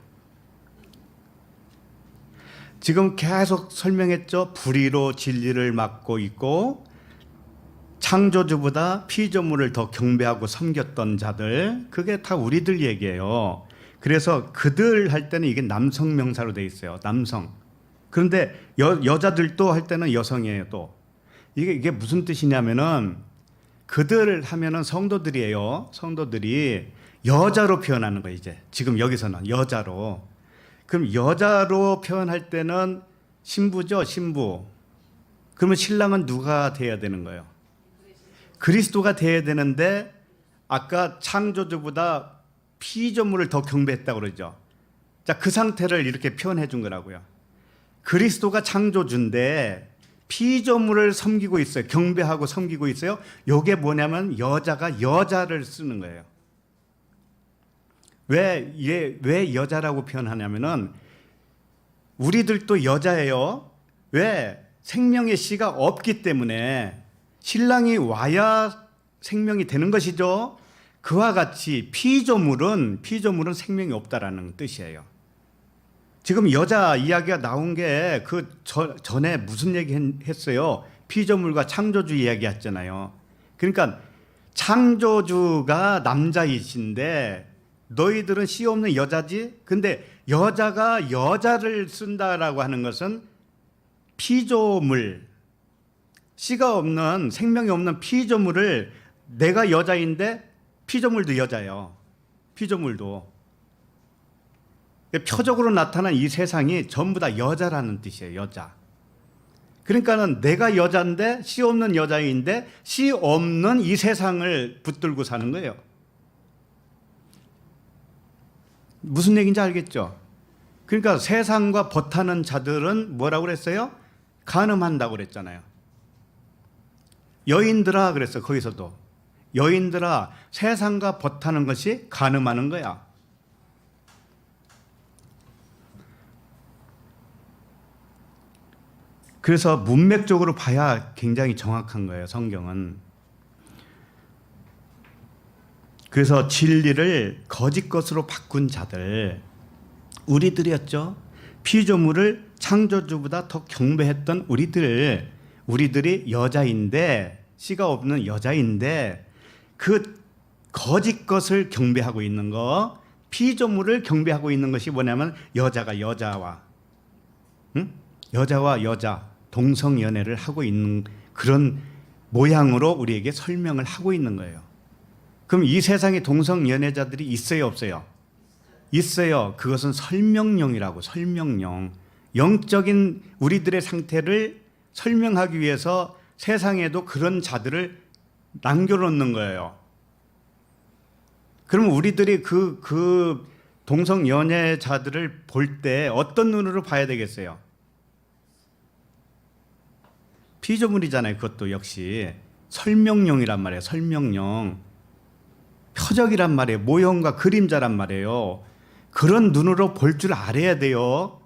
지금 계속 설명했죠. 불의로 진리를 맡고 있고 창조주보다 피조물을 더 경배하고 섬겼던 자들, 그게 다 우리들 얘기예요. 그래서 그들 할 때는 이게 남성 명사로 돼 있어요. 남성. 그런데 여자들도 할 때는 여성이에요. 또 이게 무슨 뜻이냐면은 그들 하면은 성도들이에요. 성도들이 여자로 표현하는 거예요. 이제 지금 여기서는 여자로. 그럼 여자로 표현할 때는 신부죠, 신부. 그러면 신랑은 누가 돼야 되는 거예요? 그리스도가 돼야 되는데 아까 창조주보다 피조물을 더 경배했다고 그러죠. 자, 그 상태를 이렇게 표현해 준 거라고요. 그리스도가 창조주인데 피조물을 섬기고 있어요. 경배하고 섬기고 있어요. 이게 뭐냐면 여자가 여자를 쓰는 거예요. 왜 여자라고 표현하냐면은 우리들도 여자예요. 왜? 생명의 씨가 없기 때문에 신랑이 와야 생명이 되는 것이죠. 그와 같이 피조물은 생명이 없다라는 뜻이에요. 지금 여자 이야기가 나온 게 그 전에 무슨 얘기 했어요? 피조물과 창조주 이야기 했잖아요. 그러니까 창조주가 남자이신데 너희들은 씨 없는 여자지? 근데 여자가 여자를 쓴다라고 하는 것은 피조물, 씨가 없는, 생명이 없는 피조물을 내가 여자인데 피조물도 여자예요. 피조물도. 표적으로 나타난 이 세상이 전부 다 여자라는 뜻이에요. 여자. 그러니까는 내가 여자인데 씨 없는 여자인데 씨 없는 이 세상을 붙들고 사는 거예요. 무슨 얘기인지 알겠죠? 그러니까 세상과 버타는 자들은 뭐라고 그랬어요? 간음한다고 그랬잖아요. 여인들아 그랬어요. 거기서도. 여인들아, 세상과 버타는 것이 간음하는 거야. 그래서 문맥적으로 봐야 굉장히 정확한 거예요, 성경은. 그래서 진리를 거짓 것으로 바꾼 자들, 우리들이었죠. 피조물을 창조주보다 더 경배했던 우리들이 여자인데, 씨가 없는 여자인데 그 거짓 것을 경배하고 있는 거, 피조물을 경배하고 있는 것이 뭐냐면 여자가 여자와, 응? 여자와 여자, 동성 연애를 하고 있는 그런 모양으로 우리에게 설명을 하고 있는 거예요. 그럼 이 세상에 동성 연애자들이 있어요, 없어요? 있어요. 그것은 설명용이라고. 설명용. 영적인 우리들의 상태를 설명하기 위해서 세상에도 그런 자들을 남겨놓는 거예요. 그러면 우리들이 그 동성 연애자들을 볼 때 어떤 눈으로 봐야 되겠어요? 피조물이잖아요. 그것도 역시 설명용이란 말이에요. 설명용. 표적이란 말이에요. 모형과 그림자란 말이에요. 그런 눈으로 볼 줄 알아야 돼요.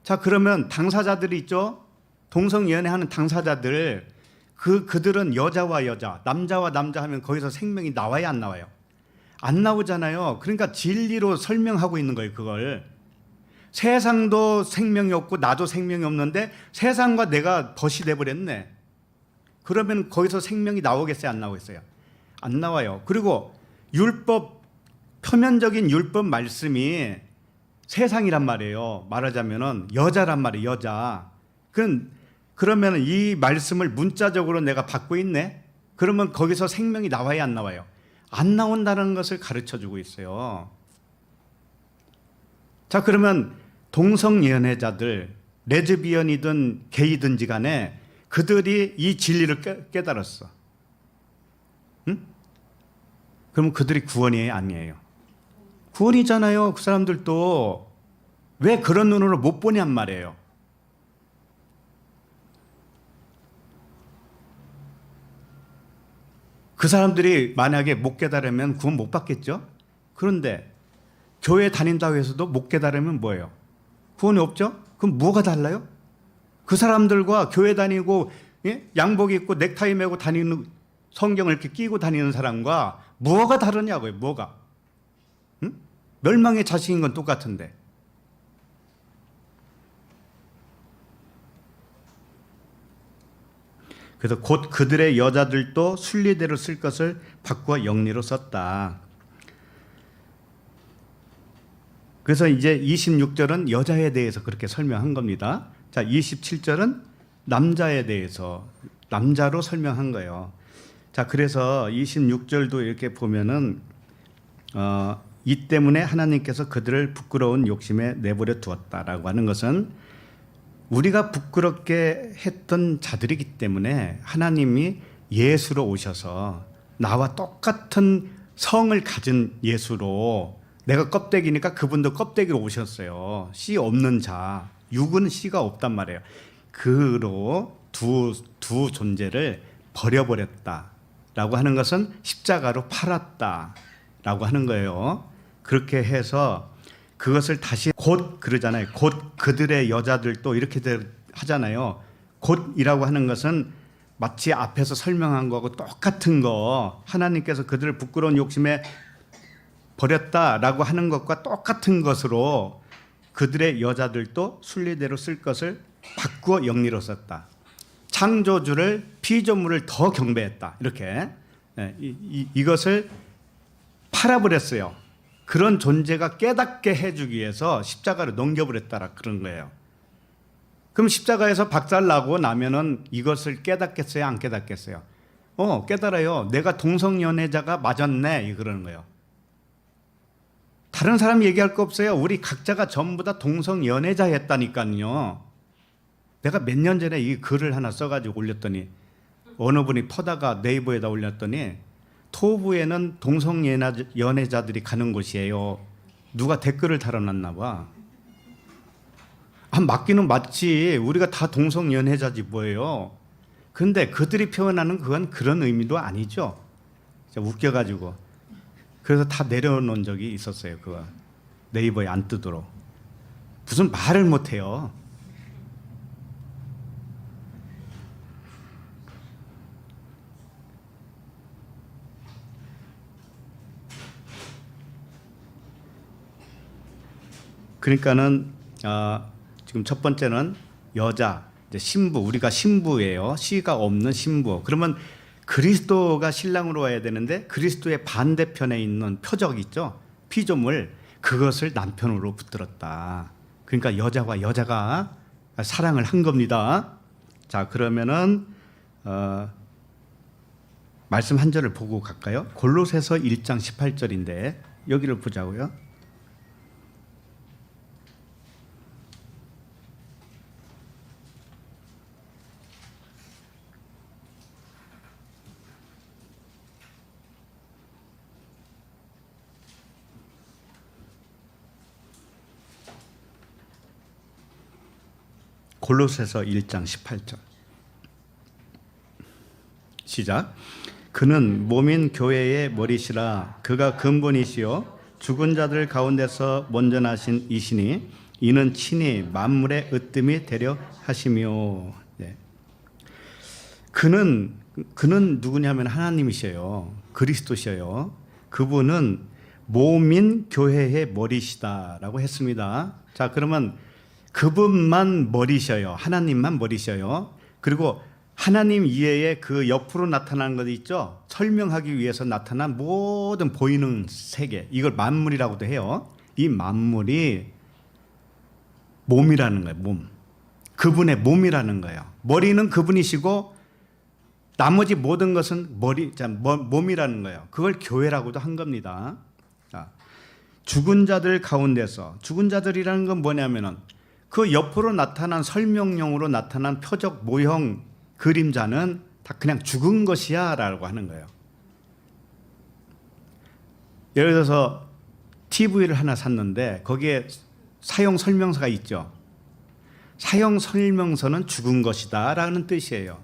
자, 그러면 당사자들이 있죠? 동성 연애하는 당사자들, 그들은 여자와 여자, 남자와 남자 하면 거기서 생명이 나와야 안 나와요? 안 나오잖아요. 그러니까 진리로 설명하고 있는 거예요, 그걸. 세상도 생명이 없고 나도 생명이 없는데 세상과 내가 벗이 돼버렸네. 그러면 거기서 생명이 나오겠어요, 안 나오겠어요? 안 나와요. 그리고 율법, 표면적인 율법 말씀이 세상이란 말이에요. 말하자면은 여자란 말이에요, 여자. 그러면 이 말씀을 문자적으로 내가 받고 있네? 그러면 거기서 생명이 나와야 안 나와요? 안 나온다는 것을 가르쳐 주고 있어요. 자, 그러면 동성 연애자들, 레즈비언이든 게이든지 간에 그들이 이 진리를 깨달았어. 응? 그럼 그들이 구원이에요, 아니에요? 구원이잖아요. 그 사람들도. 왜 그런 눈으로 못 보냔 말이에요. 그 사람들이 만약에 못 깨달으면 구원 못 받겠죠? 그런데 교회 다닌다고 해서도 못 깨달으면 뭐예요? 구원이 없죠? 그럼 뭐가 달라요? 그 사람들과 교회 다니고, 예? 양복 입고 넥타이 메고 다니는, 성경을 이렇게 끼고 다니는 사람과 뭐가 다르냐고요, 뭐가? 응? 멸망의 자식인 건 똑같은데. 그래서 곧 그들의 여자들도 순리대로 쓸 것을 바꾸어 영리로 썼다. 그래서 이제 26절은 여자에 대해서 그렇게 설명한 겁니다. 자, 27절은 남자에 대해서 남자로 설명한 거예요. 자, 그래서 26절도 이렇게 보면은 이 때문에 하나님께서 그들을 부끄러운 욕심에 내버려 두었다라고 하는 것은 우리가 부끄럽게 했던 자들이기 때문에 하나님이 예수로 오셔서 나와 똑같은 성을 가진 예수로, 내가 껍데기니까 그분도 껍데기로 오셨어요. 씨 없는 자, 육은 씨가 없단 말이에요. 그로 두 존재를 버려버렸다라고 하는 것은 십자가로 팔았다라고 하는 거예요. 그렇게 해서 그것을 다시 곧 그러잖아요. 곧 그들의 여자들도 이렇게 하잖아요. 곧이라고 하는 것은 마치 앞에서 설명한 거하고 똑같은 거, 하나님께서 그들을 부끄러운 욕심에 버렸다라고 하는 것과 똑같은 것으로 그들의 여자들도 순리대로 쓸 것을 바꾸어 영리로 썼다. 창조주를, 피조물을 더 경배했다. 이렇게 이것을 팔아버렸어요. 그런 존재가 깨닫게 해주기 위해서 십자가로 넘겨버렸다라 그런 거예요. 그럼 십자가에서 박살나고 나면은 이것을 깨닫겠어요, 안 깨닫겠어요? 깨달아요. 내가 동성연애자가 맞았네, 그러는 거예요. 다른 사람 얘기할 거 없어요. 우리 각자가 전부 다 동성연애자였다니까요. 내가 몇 년 전에 이 글을 하나 써가지고 올렸더니 어느 분이 퍼다가 네이버에다 올렸더니 토부에는 동성연애자들이 가는 곳이에요. 누가 댓글을 달아놨나 봐. 맞기는 맞지. 우리가 다 동성연애자지 뭐예요. 근데 그들이 표현하는 그건 그런 의미도 아니죠. 웃겨가지고. 그래서 다 내려놓은 적이 있었어요. 그거 네이버에 안 뜨도록. 무슨 말을 못해요. 그러니까는 지금 첫 번째는 여자, 이제 신부, 우리가 신부예요. 씨가 없는 신부. 그러면 그리스도가 신랑으로 와야 되는데 그리스도의 반대편에 있는 표적 있죠? 피조물, 그것을 남편으로 붙들었다. 그러니까 여자와 여자가 사랑을 한 겁니다. 자, 그러면은 말씀 한 절을 보고 갈까요? 골로새서 1장 18절인데 여기를 보자고요. 골로새서 1장 18절. 시작. 그는 몸인 교회의 머리시라. 그가 근본이시요 죽은 자들 가운데서 먼저 나신 이시니 이는 친히 만물의 으뜸이 되려 하시며. 네. 그는 누구냐면 하나님이셔요. 그리스도셔요. 그분은 몸인 교회의 머리시다라고 했습니다. 자, 그러면 그분만 머리셔요. 하나님만 머리셔요. 그리고 하나님 이외에 그 옆으로 나타나는 것 있죠. 설명하기 위해서 나타난 모든 보이는 세계, 이걸 만물이라고도 해요. 이 만물이 몸이라는 거예요. 몸. 그분의 몸이라는 거예요. 머리는 그분이시고 나머지 모든 것은 몸이라는 거예요. 그걸 교회라고도 한 겁니다. 자, 죽은 자들 가운데서, 죽은 자들이라는 건 뭐냐면은 그 옆으로 나타난 설명용으로 나타난 표적 모형 그림자는 다 그냥 죽은 것이야 라고 하는 거예요. 예를 들어서 TV를 하나 샀는데 거기에 사용 설명서가 있죠. 사용 설명서는 죽은 것이다 라는 뜻이에요.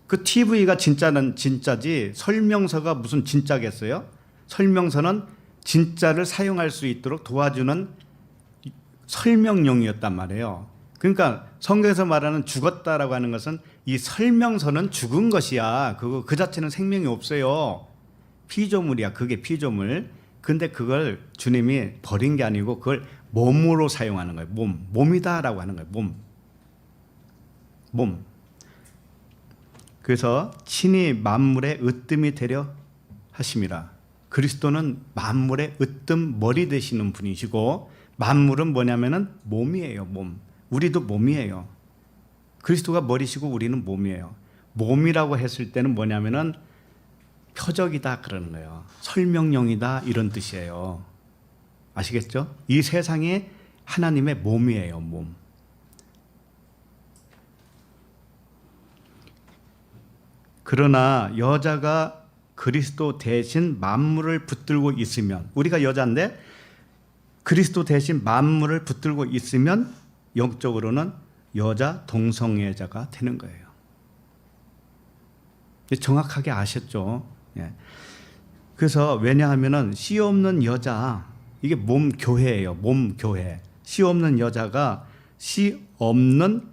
그 TV가 진짜는 진짜지 설명서가 무슨 진짜겠어요? 설명서는 진짜를 사용할 수 있도록 도와주는 설명용이었단 말이에요. 그러니까 성경에서 말하는 죽었다라고 하는 것은 이 설명서는 죽은 것이야. 그 자체는 생명이 없어요. 피조물이야. 그게 피조물. 근데 그걸 주님이 버린 게 아니고 그걸 몸으로 사용하는 거예요. 몸이다라고 하는 거예요. 몸. 그래서 친히 만물의 으뜸이 되려 하심이라. 그리스도는 만물의 으뜸 머리 되시는 분이시고 만물은 뭐냐면은 몸이에요. 몸. 우리도 몸이에요. 그리스도가 머리시고 우리는 몸이에요. 몸이라고 했을 때는 뭐냐면은 표적이다 그러는 거예요. 설명용이다 이런 뜻이에요. 아시겠죠? 이 세상이 하나님의 몸이에요. 몸. 그러나 여자가 그리스도 대신 만물을 붙들고 있으면, 우리가 여자인데 그리스도 대신 만물을 붙들고 있으면 영적으로는 여자 동성애자가 되는 거예요. 정확하게 아셨죠? 예. 그래서 왜냐하면은 씨 없는 여자, 이게 몸 교회예요. 몸 교회. 씨 없는 여자가 씨 없는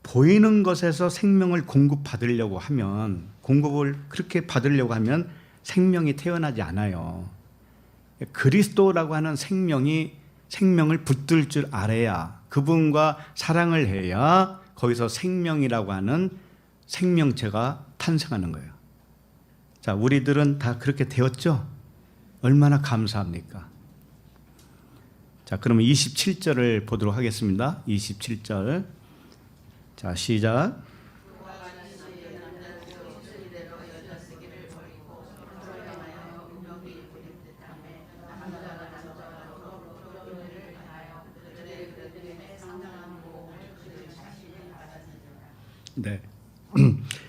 보이는 것에서 생명을 공급을 그렇게 받으려고 하면 생명이 태어나지 않아요. 그리스도라고 하는 생명을 붙들 줄 알아야, 그분과 사랑을 해야 거기서 생명이라고 하는 생명체가 탄생하는 거예요. 자, 우리들은 다 그렇게 되었죠? 얼마나 감사합니까? 자, 그러면 27절을 보도록 하겠습니다. 27절. 자, 시작. 네.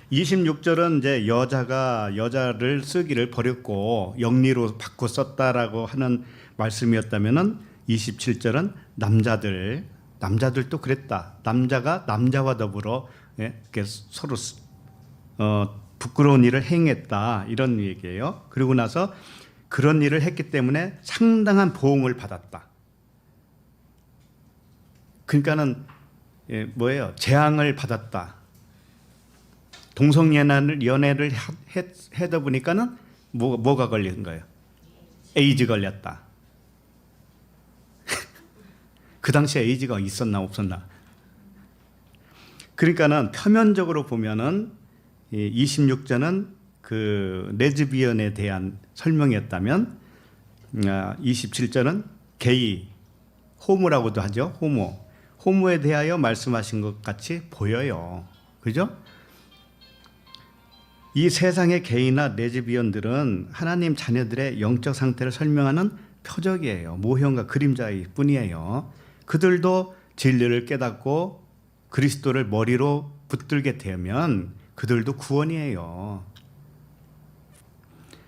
26절은 이제 여자가 여자를 쓰기를 버렸고 영리로 바꿔 썼다라고 하는 말씀이었다면은 27절은 남자들도 그랬다. 남자가 남자와 더불어 이렇게 서로 부끄러운 일을 행했다 이런 얘기예요. 그리고 나서 그런 일을 했기 때문에 상당한 보응을 받았다. 그러니까는 뭐예요? 재앙을 받았다. 동성연애를 하다 보니까는 뭐가 걸린 거예요? 에이즈 걸렸다. 그 당시에 에이즈가 있었나 없었나? 그러니까는 표면적으로 보면은 26절은 그 레즈비언에 대한 설명이었다면 27절은 게이, 호모라고도 하죠. 호모에 대하여 말씀하신 것 같이 보여요. 그죠? 이 세상의 게이나 레즈비언들은 하나님 자녀들의 영적 상태를 설명하는 표적이에요. 모형과 그림자일 뿐이에요. 그들도 진리를 깨닫고 그리스도를 머리로 붙들게 되면 그들도 구원이에요.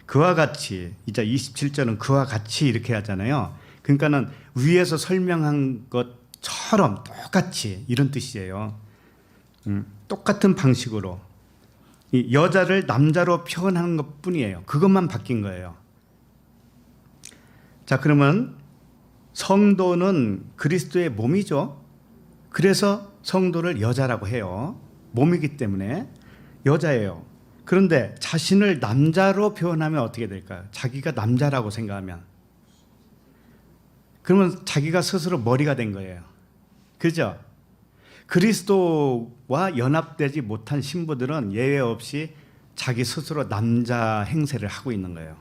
그와 같이, 이제 27절은 그와 같이 이렇게 하잖아요. 그러니까는 위에서 설명한 것처럼 똑같이 이런 뜻이에요. 똑같은 방식으로 이 여자를 남자로 표현하는 것 뿐이에요. 그것만 바뀐 거예요. 자, 그러면 성도는 그리스도의 몸이죠. 그래서 성도를 여자라고 해요. 몸이기 때문에 여자예요. 그런데 자신을 남자로 표현하면 어떻게 될까요? 자기가 남자라고 생각하면. 그러면 자기가 스스로 머리가 된 거예요. 그죠? 그리스도와 연합되지 못한 신부들은 예외 없이 자기 스스로 남자 행세를 하고 있는 거예요.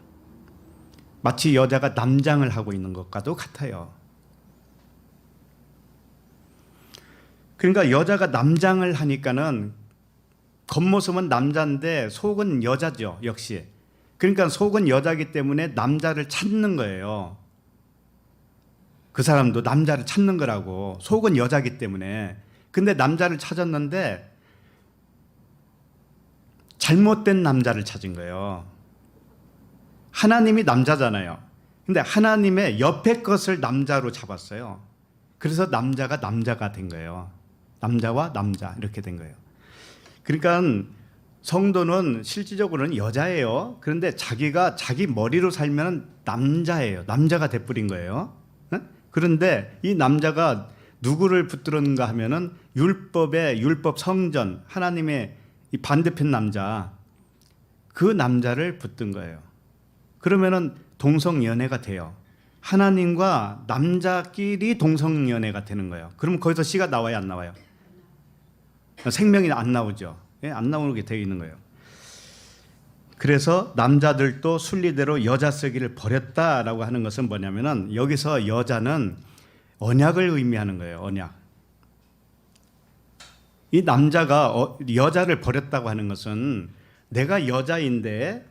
마치 여자가 남장을 하고 있는 것과도 같아요. 그러니까 여자가 남장을 하니까는 겉모습은 남자인데 속은 여자죠, 역시. 그러니까 속은 여자이기 때문에 남자를 찾는 거예요. 그 사람도 남자를 찾는 거라고. 속은 여자이기 때문에. 근데 남자를 찾았는데 잘못된 남자를 찾은 거예요. 하나님이 남자잖아요. 근데 하나님의 옆에 것을 남자로 잡았어요. 그래서 남자가 된 거예요. 남자와 남자 이렇게 된 거예요. 그러니까 성도는 실질적으로는 여자예요. 그런데 자기가 자기 머리로 살면 남자예요. 남자가 돼버린 거예요. 그런데 이 남자가 누구를 붙들었는가 하면은 율법 성전, 하나님의 이 반대편 남자, 그 남자를 붙든 거예요. 그러면은 동성연애가 돼요. 하나님과 남자끼리 동성연애가 되는 거예요. 그럼 거기서 씨가 나와요, 안 나와요? 생명이 안 나오죠. 예? 안 나오게 되어 있는 거예요. 그래서 남자들도 순리대로 여자 쓰기를 버렸다라고 하는 것은 뭐냐면은 여기서 여자는 언약을 의미하는 거예요. 언약. 이 남자가 여자를 버렸다고 하는 것은 내가 여자인데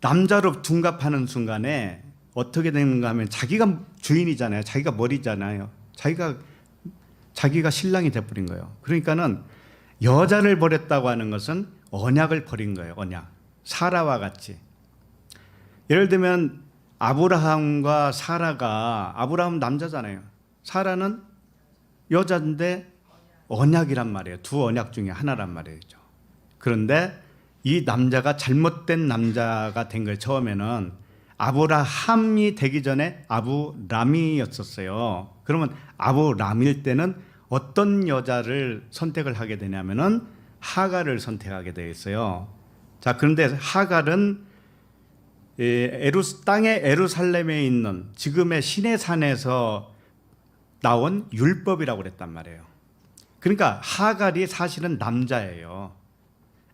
남자로 둔갑하는 순간에 어떻게 되는가 하면 자기가 주인이잖아요. 자기가 머리잖아요. 자기가 신랑이 돼버린 거예요. 그러니까는 여자를 버렸다고 하는 것은 언약을 버린 거예요. 언약. 사라와 같이. 예를 들면 아브라함과 사라가, 아브라함은 남자잖아요. 사라는 여자인데 언약이란 말이에요. 두 언약 중에 하나란 말이죠. 그런데 이 남자가 잘못된 남자가 된 거예요. 처음에는 아브라함이 되기 전에 아브람이었었어요. 그러면 아브람일 때는 어떤 여자를 선택을 하게 되냐면은 하갈을 선택하게 되어 있어요. 자, 그런데 하갈은 땅의 에루살렘에 있는 지금의 시내산에서 나온 율법이라고 그랬단 말이에요. 그러니까 하갈이 사실은 남자예요.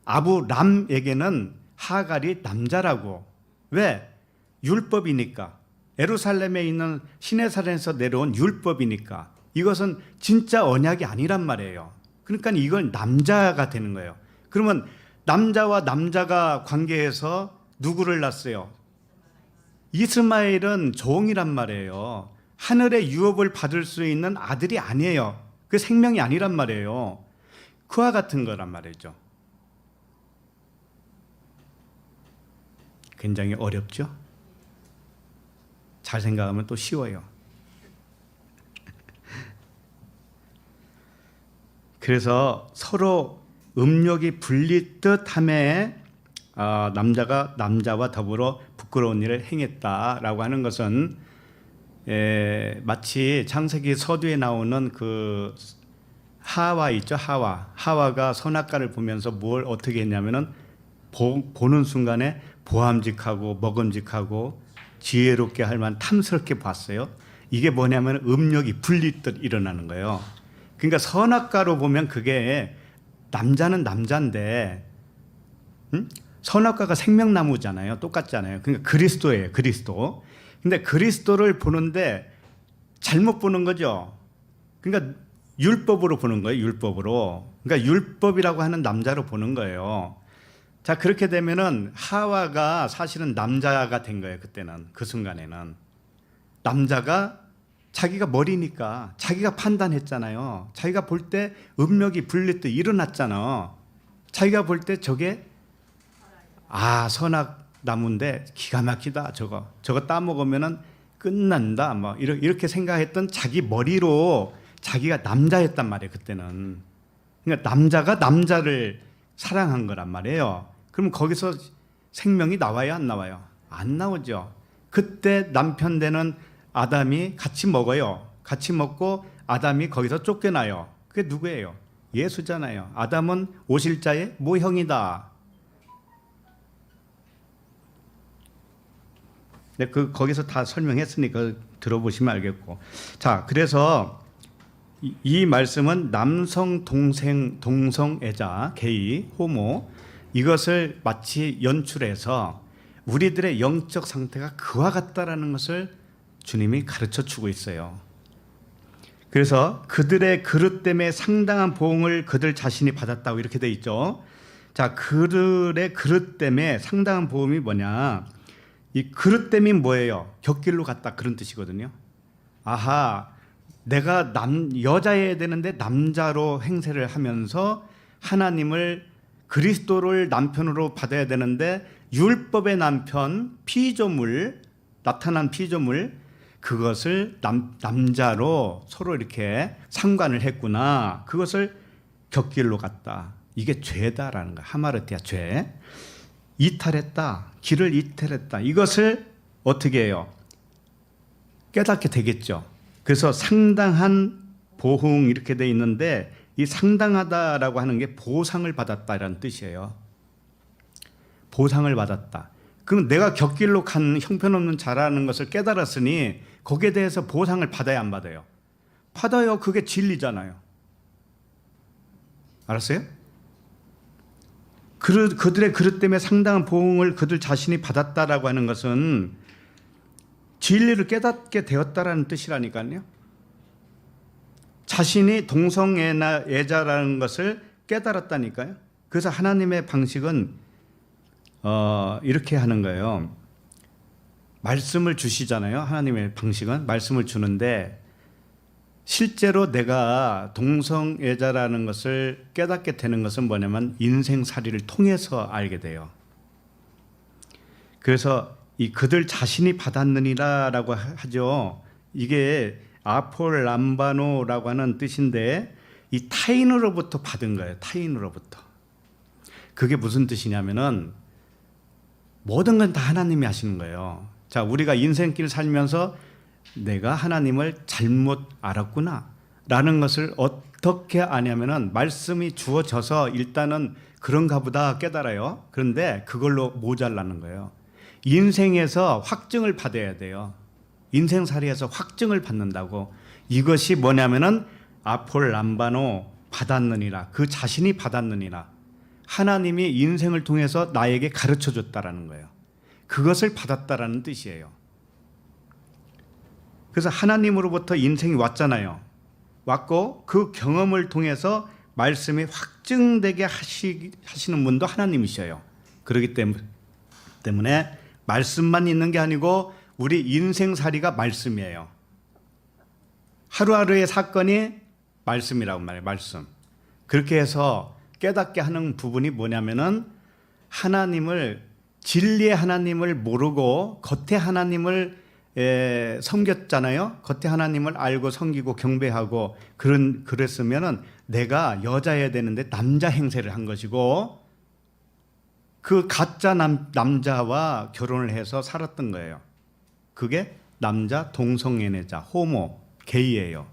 아브람에게는 하갈이 남자라고. 왜? 율법이니까. 에루살렘에 있는 시내산에서 내려온 율법이니까. 이것은 진짜 언약이 아니란 말이에요. 그러니까 이건 남자가 되는 거예요. 그러면 남자와 남자가 관계해서 누구를 낳았어요? 이스마엘은 종이란 말이에요. 하늘의 유업을 받을 수 있는 아들이 아니에요. 그 생명이 아니란 말이에요. 그와 같은 거란 말이죠. 굉장히 어렵죠? 잘 생각하면 또 쉬워요. 그래서 서로 음욕이 분리듯 함에 남자가 남자와 더불어 부끄러운 일을 행했다라고 하는 것은 마치 창세기 서두에 나오는 그 하와 있죠. 하와가 선악과를 보면서 뭘 어떻게 했냐면은 보는 순간에 보암직하고 먹음직하고 지혜롭게 할 만한 탐스럽게 봤어요. 이게 뭐냐면 음욕이 분리듯 일어나는 거예요. 그러니까 선악과로 보면 그게 남자는 남자인데 선악과가 생명나무잖아요. 똑같잖아요. 그러니까 그리스도예요. 그리스도. 근데 그리스도를 보는데 잘못 보는 거죠. 그러니까 율법으로 보는 거예요. 율법으로. 그러니까 율법이라고 하는 남자로 보는 거예요. 자, 자, 그렇게 되면은 하와가 사실은 남자가 된 거예요. 그때는, 그 순간에는 남자가 자기가 머리니까 자기가 판단했잖아요. 자기가 볼 때 음력이 불릴 때 일어났잖아. 자기가 볼 때 저게 선악나무인데 기가 막히다. 저거 따먹으면은 끝난다. 뭐 이렇게 생각했던 자기 머리로 자기가 남자였단 말이에요. 그때는. 그러니까 남자가 남자를 사랑한 거란 말이에요. 그럼 거기서 생명이 나와요, 안 나와요? 안 나오죠. 그때 남편 되는 아담이 같이 먹어요. 같이 먹고 아담이 거기서 쫓겨나요. 그게 누구예요? 예수잖아요. 아담은 오실자의 모형이다. 네, 거기서 다 설명했으니까 들어보시면 알겠고. 자, 그래서 이 말씀은 남성 동성애자, 게이, 호모 이것을 마치 연출해서 우리들의 영적 상태가 그와 같다라는 것을 주님이 가르쳐 주고 있어요. 그래서 그들의 그릇 때문에 상당한 보응을 그들 자신이 받았다고 이렇게 돼 있죠. 자, 그들의 그릇 때문에 상당한 보응이 뭐냐? 이 그릇 때문이 뭐예요? 곁길로 갔다 그런 뜻이거든요. 내가 여자여야 되는데 남자로 행세를 하면서 하나님을 그리스도를 남편으로 받아야 되는데 율법의 남편 피조물 나타난 피조물 그것을 남자로 서로 이렇게 상관을 했구나. 그것을 곁길로 갔다. 이게 죄다라는 거야. 하마르티아 죄. 이탈했다. 길을 이탈했다. 이것을 어떻게 해요? 깨닫게 되겠죠. 그래서 상당한 보흥 이렇게 돼 있는데 이 상당하다라고 하는 게 보상을 받았다라는 뜻이에요. 보상을 받았다. 그럼 내가 곁길로 간 형편없는 자라는 것을 깨달았으니 거기에 대해서 보상을 받아야 안 받아요? 받아요. 그게 진리잖아요. 알았어요? 그들의 그릇 때문에 상당한 보응을 그들 자신이 받았다라고 하는 것은 진리를 깨닫게 되었다라는 뜻이라니까요. 자신이 동성애자라는 것을 깨달았다니까요. 그래서 하나님의 방식은 이렇게 하는 거예요. 말씀을 주시잖아요. 하나님의 방식은 말씀을 주는데 실제로 내가 동성애자라는 것을 깨닫게 되는 것은 뭐냐면 인생살이를 통해서 알게 돼요. 그래서 이 그들 자신이 받았느니라라고 하죠. 이게 아폴람바노라고 하는 뜻인데 이 타인으로부터 받은 거예요. 타인으로부터. 그게 무슨 뜻이냐면은 모든 건 다 하나님이 하시는 거예요. 자, 우리가 인생길 살면서 내가 하나님을 잘못 알았구나 라는 것을 어떻게 아냐면은 말씀이 주어져서 일단은 그런가 보다 깨달아요. 그런데 그걸로 모자라는 거예요. 인생에서 확증을 받아야 돼요. 인생살이에서 확증을 받는다고. 이것이 뭐냐면은 아폴람바노 받았느니라. 그 자신이 받았느니라. 하나님이 인생을 통해서 나에게 가르쳐 줬다라는 거예요. 그것을 받았다라는 뜻이에요. 그래서 하나님으로부터 인생이 왔잖아요. 왔고 그 경험을 통해서 말씀이 확증되게 하시는 분도 하나님이셔요. 그렇기 때문에 말씀만 있는 게 아니고 우리 인생살이가 말씀이에요. 하루하루의 사건이 말씀이라고 말해요. 말씀. 그렇게 해서 깨닫게 하는 부분이 뭐냐면은 하나님을 진리의 하나님을 모르고 겉에 하나님을 섬겼잖아요. 겉에 하나님을 알고 섬기고 경배하고 그랬으면은 내가 여자여야 되는데 남자 행세를 한 것이고 그 가짜 남자와 결혼을 해서 살았던 거예요. 그게 남자 동성애자, 호모, 게이예요.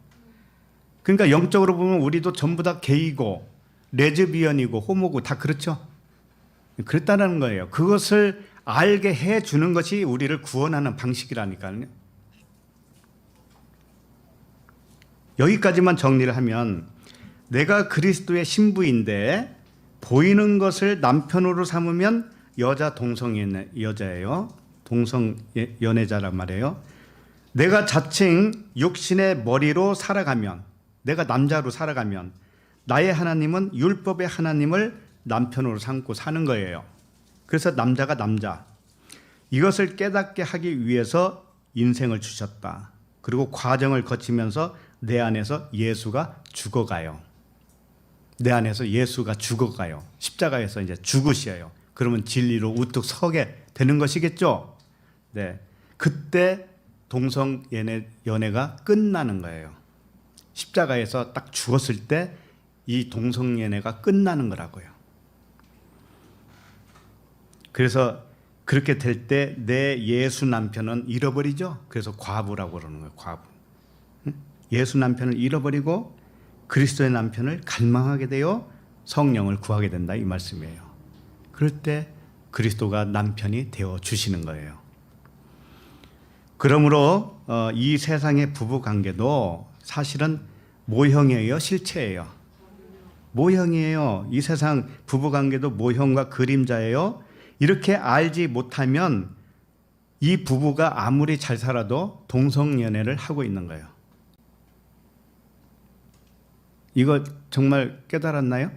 그러니까 영적으로 보면 우리도 전부 다 게이고 레즈비언이고 호모고 다 그렇죠. 그랬다는 거예요. 그것을 알게 해주는 것이 우리를 구원하는 방식이라니까요. 여기까지만 정리를 하면 내가 그리스도의 신부인데 보이는 것을 남편으로 삼으면 여자예요. 동성연애자란 말이에요. 내가 자칭 육신의 머리로 살아가면, 내가 남자로 살아가면 나의 하나님은 율법의 하나님을 남편으로 삼고 사는 거예요. 그래서 남자가 남자. 이것을 깨닫게 하기 위해서 인생을 주셨다. 그리고 과정을 거치면서 내 안에서 예수가 죽어가요. 내 안에서 예수가 죽어가요. 십자가에서 이제 죽으셔요. 그러면 진리로 우뚝 서게 되는 것이겠죠. 네, 그때 동성 연애가 끝나는 거예요. 십자가에서 딱 죽었을 때 이 동성 연애가 끝나는 거라고요. 그래서 그렇게 될 때 내 예수 남편은 잃어버리죠. 그래서 과부라고 그러는 거예요. 과부. 예수 남편을 잃어버리고 그리스도의 남편을 갈망하게 되어 성령을 구하게 된다 이 말씀이에요. 그럴 때 그리스도가 남편이 되어 주시는 거예요. 그러므로 이 세상의 부부 관계도 사실은 모형이에요, 실체예요. 모형이에요. 이 세상 부부 관계도 모형과 그림자예요. 이렇게 알지 못하면 이 부부가 아무리 잘 살아도 동성연애를 하고 있는 거예요. 이거 정말 깨달았나요?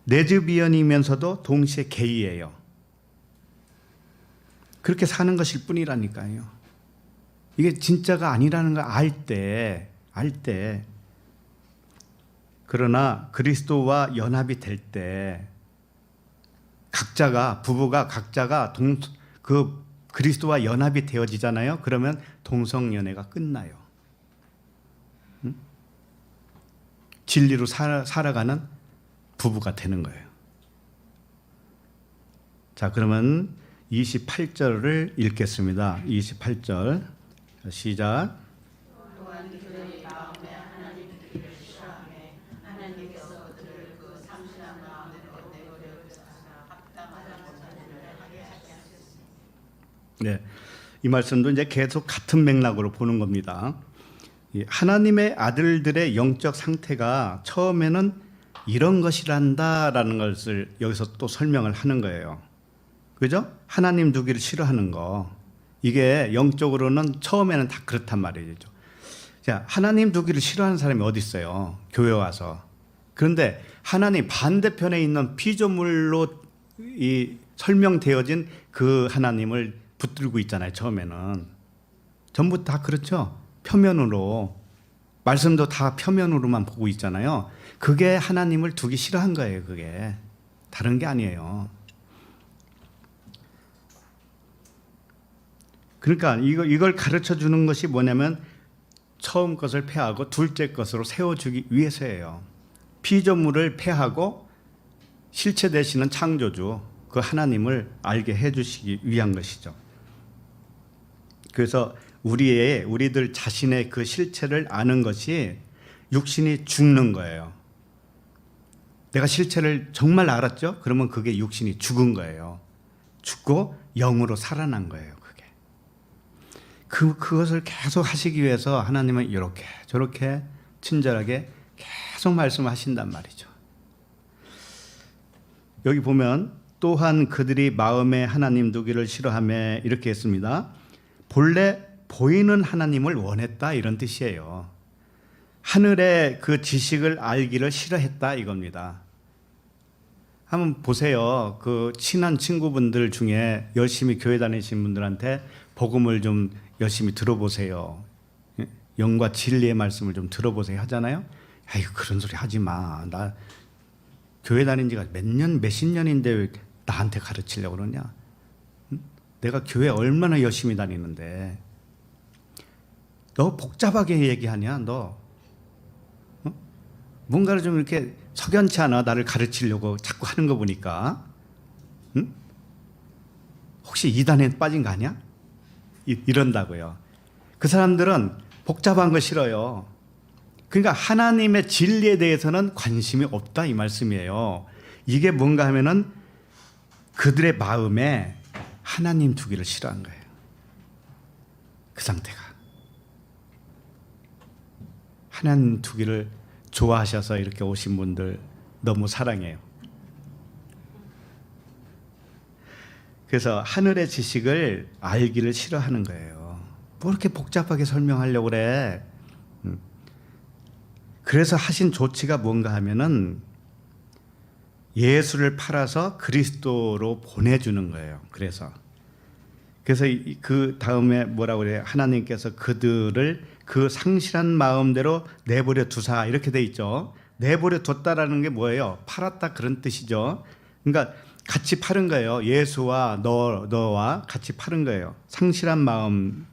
레즈비언이면서도 동시에 게이예요. 그렇게 사는 것일 뿐이라니까요. 이게 진짜가 아니라는 걸 알 때. 그러나 그리스도와 연합이 될 때 부부가 각자가 그리스도와 연합이 되어지잖아요. 그러면 동성연애가 끝나요. 진리로 살아가는 부부가 되는 거예요. 자, 그러면 28절을 읽겠습니다. 28절 시작. 네, 이 말씀도 이제 계속 같은 맥락으로 보는 겁니다. 하나님의 아들들의 영적 상태가 처음에는 이런 것이란다라는 것을 여기서 또 설명을 하는 거예요. 그죠? 하나님 두기를 싫어하는 거. 이게 영적으로는 처음에는 다 그렇단 말이죠. 자, 하나님 두기를 싫어하는 사람이 어디 있어요? 교회 와서. 그런데 하나님 반대편에 있는 피조물로 설명되어진 그 하나님을 붙들고 있잖아요. 처음에는 전부 다 그렇죠. 표면으로 말씀도 다 표면으로만 보고 있잖아요. 그게 하나님을 두기 싫어한 거예요. 그게 다른 게 아니에요. 그러니까 이걸 가르쳐 주는 것이 뭐냐면 처음 것을 패하고 둘째 것으로 세워주기 위해서예요. 피조물을 패하고 실체 되시는 창조주 그 하나님을 알게 해주시기 위한 것이죠. 그래서 우리들 자신의 그 실체를 아는 것이 육신이 죽는 거예요. 내가 실체를 정말 알았죠? 그러면 그게 육신이 죽은 거예요. 죽고 영으로 살아난 거예요. 그것을 계속 하시기 위해서 하나님은 이렇게 저렇게 친절하게 계속 말씀하신단 말이죠. 여기 보면 또한 그들이 마음에 하나님 두기를 싫어하며 이렇게 했습니다. 본래 보이는 하나님을 원했다 이런 뜻이에요. 하늘의 그 지식을 알기를 싫어했다 이겁니다. 한번 보세요. 그 친한 친구분들 중에 열심히 교회 다니신 분들한테 복음을 좀 열심히 들어보세요. 영과 진리의 말씀을 좀 들어보세요 하잖아요. 아이고 그런 소리 하지 마. 나 교회 다닌 지가 몇십 년인데 왜 나한테 가르치려고 그러냐. 내가 교회 얼마나 열심히 다니는데 너 복잡하게 얘기하냐 너. 뭔가를 좀 이렇게 석연치 않아 나를 가르치려고 자꾸 하는 거 보니까 혹시 이단에 빠진 거 아니야? 이런다고요. 그 사람들은 복잡한 거 싫어요. 그러니까 하나님의 진리에 대해서는 관심이 없다 이 말씀이에요. 이게 뭔가 하면은 그들의 마음에 하나님 두기를 싫어한 거예요. 그 상태가. 하나님 두기를 좋아하셔서 이렇게 오신 분들 너무 사랑해요. 그래서 하늘의 지식을 알기를 싫어하는 거예요. 뭐 이렇게 복잡하게 설명하려고 그래. 그래서 하신 조치가 뭔가 하면은 예수를 팔아서 그리스도로 보내주는 거예요. 그래서 그 다음에 뭐라고 그래요? 하나님께서 그들을 그 상실한 마음대로 내버려 두사 이렇게 돼 있죠. 내버려 뒀다라는 게 뭐예요? 팔았다 그런 뜻이죠. 그러니까 같이 파는 거예요. 예수와 너와 같이 파는 거예요. 상실한 마음,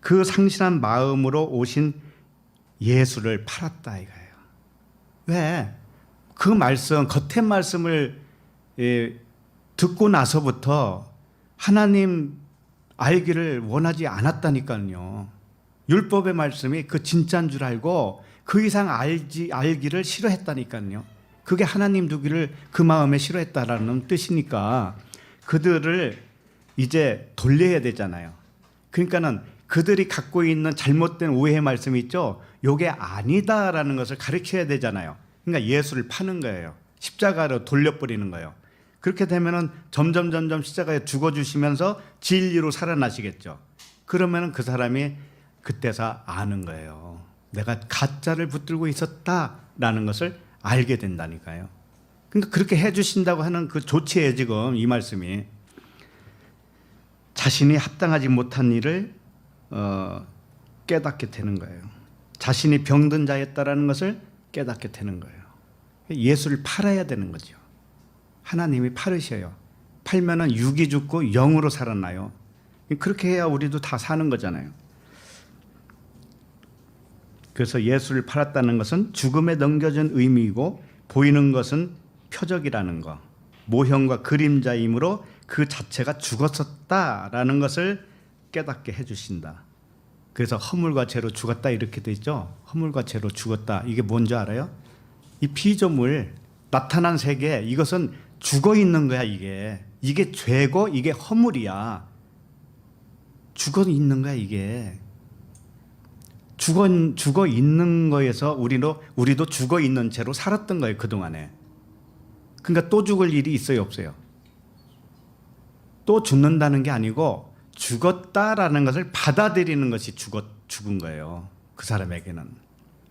그 상실한 마음으로 오신 예수를 팔았다 이거예요. 왜? 그 말씀, 겉의 말씀을 듣고 나서부터 하나님 알기를 원하지 않았다니까요. 율법의 말씀이 그 진짜인 줄 알고 그 이상 알기를 싫어했다니까요. 그게 하나님 두기를 그 마음에 싫어했다라는 뜻이니까 그들을 이제 돌려야 되잖아요. 그러니까는 그들이 갖고 있는 잘못된 오해의 말씀이 있죠. 요게 아니다라는 것을 가르쳐야 되잖아요. 그러니까 예수를 파는 거예요. 십자가로 돌려버리는 거예요. 그렇게 되면은 점점 십자가에 죽어주시면서 진리로 살아나시겠죠. 그러면은 그 사람이 그때서 아는 거예요. 내가 가짜를 붙들고 있었다라는 것을 알게 된다니까요. 그러니까 그렇게 해주신다고 하는 그 조치에 지금 이 말씀이 자신이 합당하지 못한 일을 깨닫게 되는 거예요. 자신이 병든 자였다라는 것을 깨닫게 되는 거예요. 예수를 팔아야 되는 거죠. 하나님이 팔으셔요. 팔면은 육이 죽고 영으로 살아나요. 그렇게 해야 우리도 다 사는 거잖아요. 그래서 예수를 팔았다는 것은 죽음에 넘겨진 의미이고 보이는 것은 표적이라는 것, 모형과 그림자이므로 그 자체가 죽었었다라는 것을 깨닫게 해주신다. 그래서 허물과 죄로 죽었다 이렇게 돼 있죠. 허물과 죄로 죽었다. 이게 뭔지 알아요? 이 피조물 나타난 세계 이것은 죽어 있는 거야. 이게 죄고 이게 허물이야. 죽어 있는 거야 이게. 죽어 있는 거에서 우리도 죽어 있는 채로 살았던 거예요 그동안에. 그러니까 또 죽을 일이 있어요 없어요? 또 죽는다는 게 아니고 죽었다라는 것을 받아들이는 것이 죽은 거예요. 그 사람에게는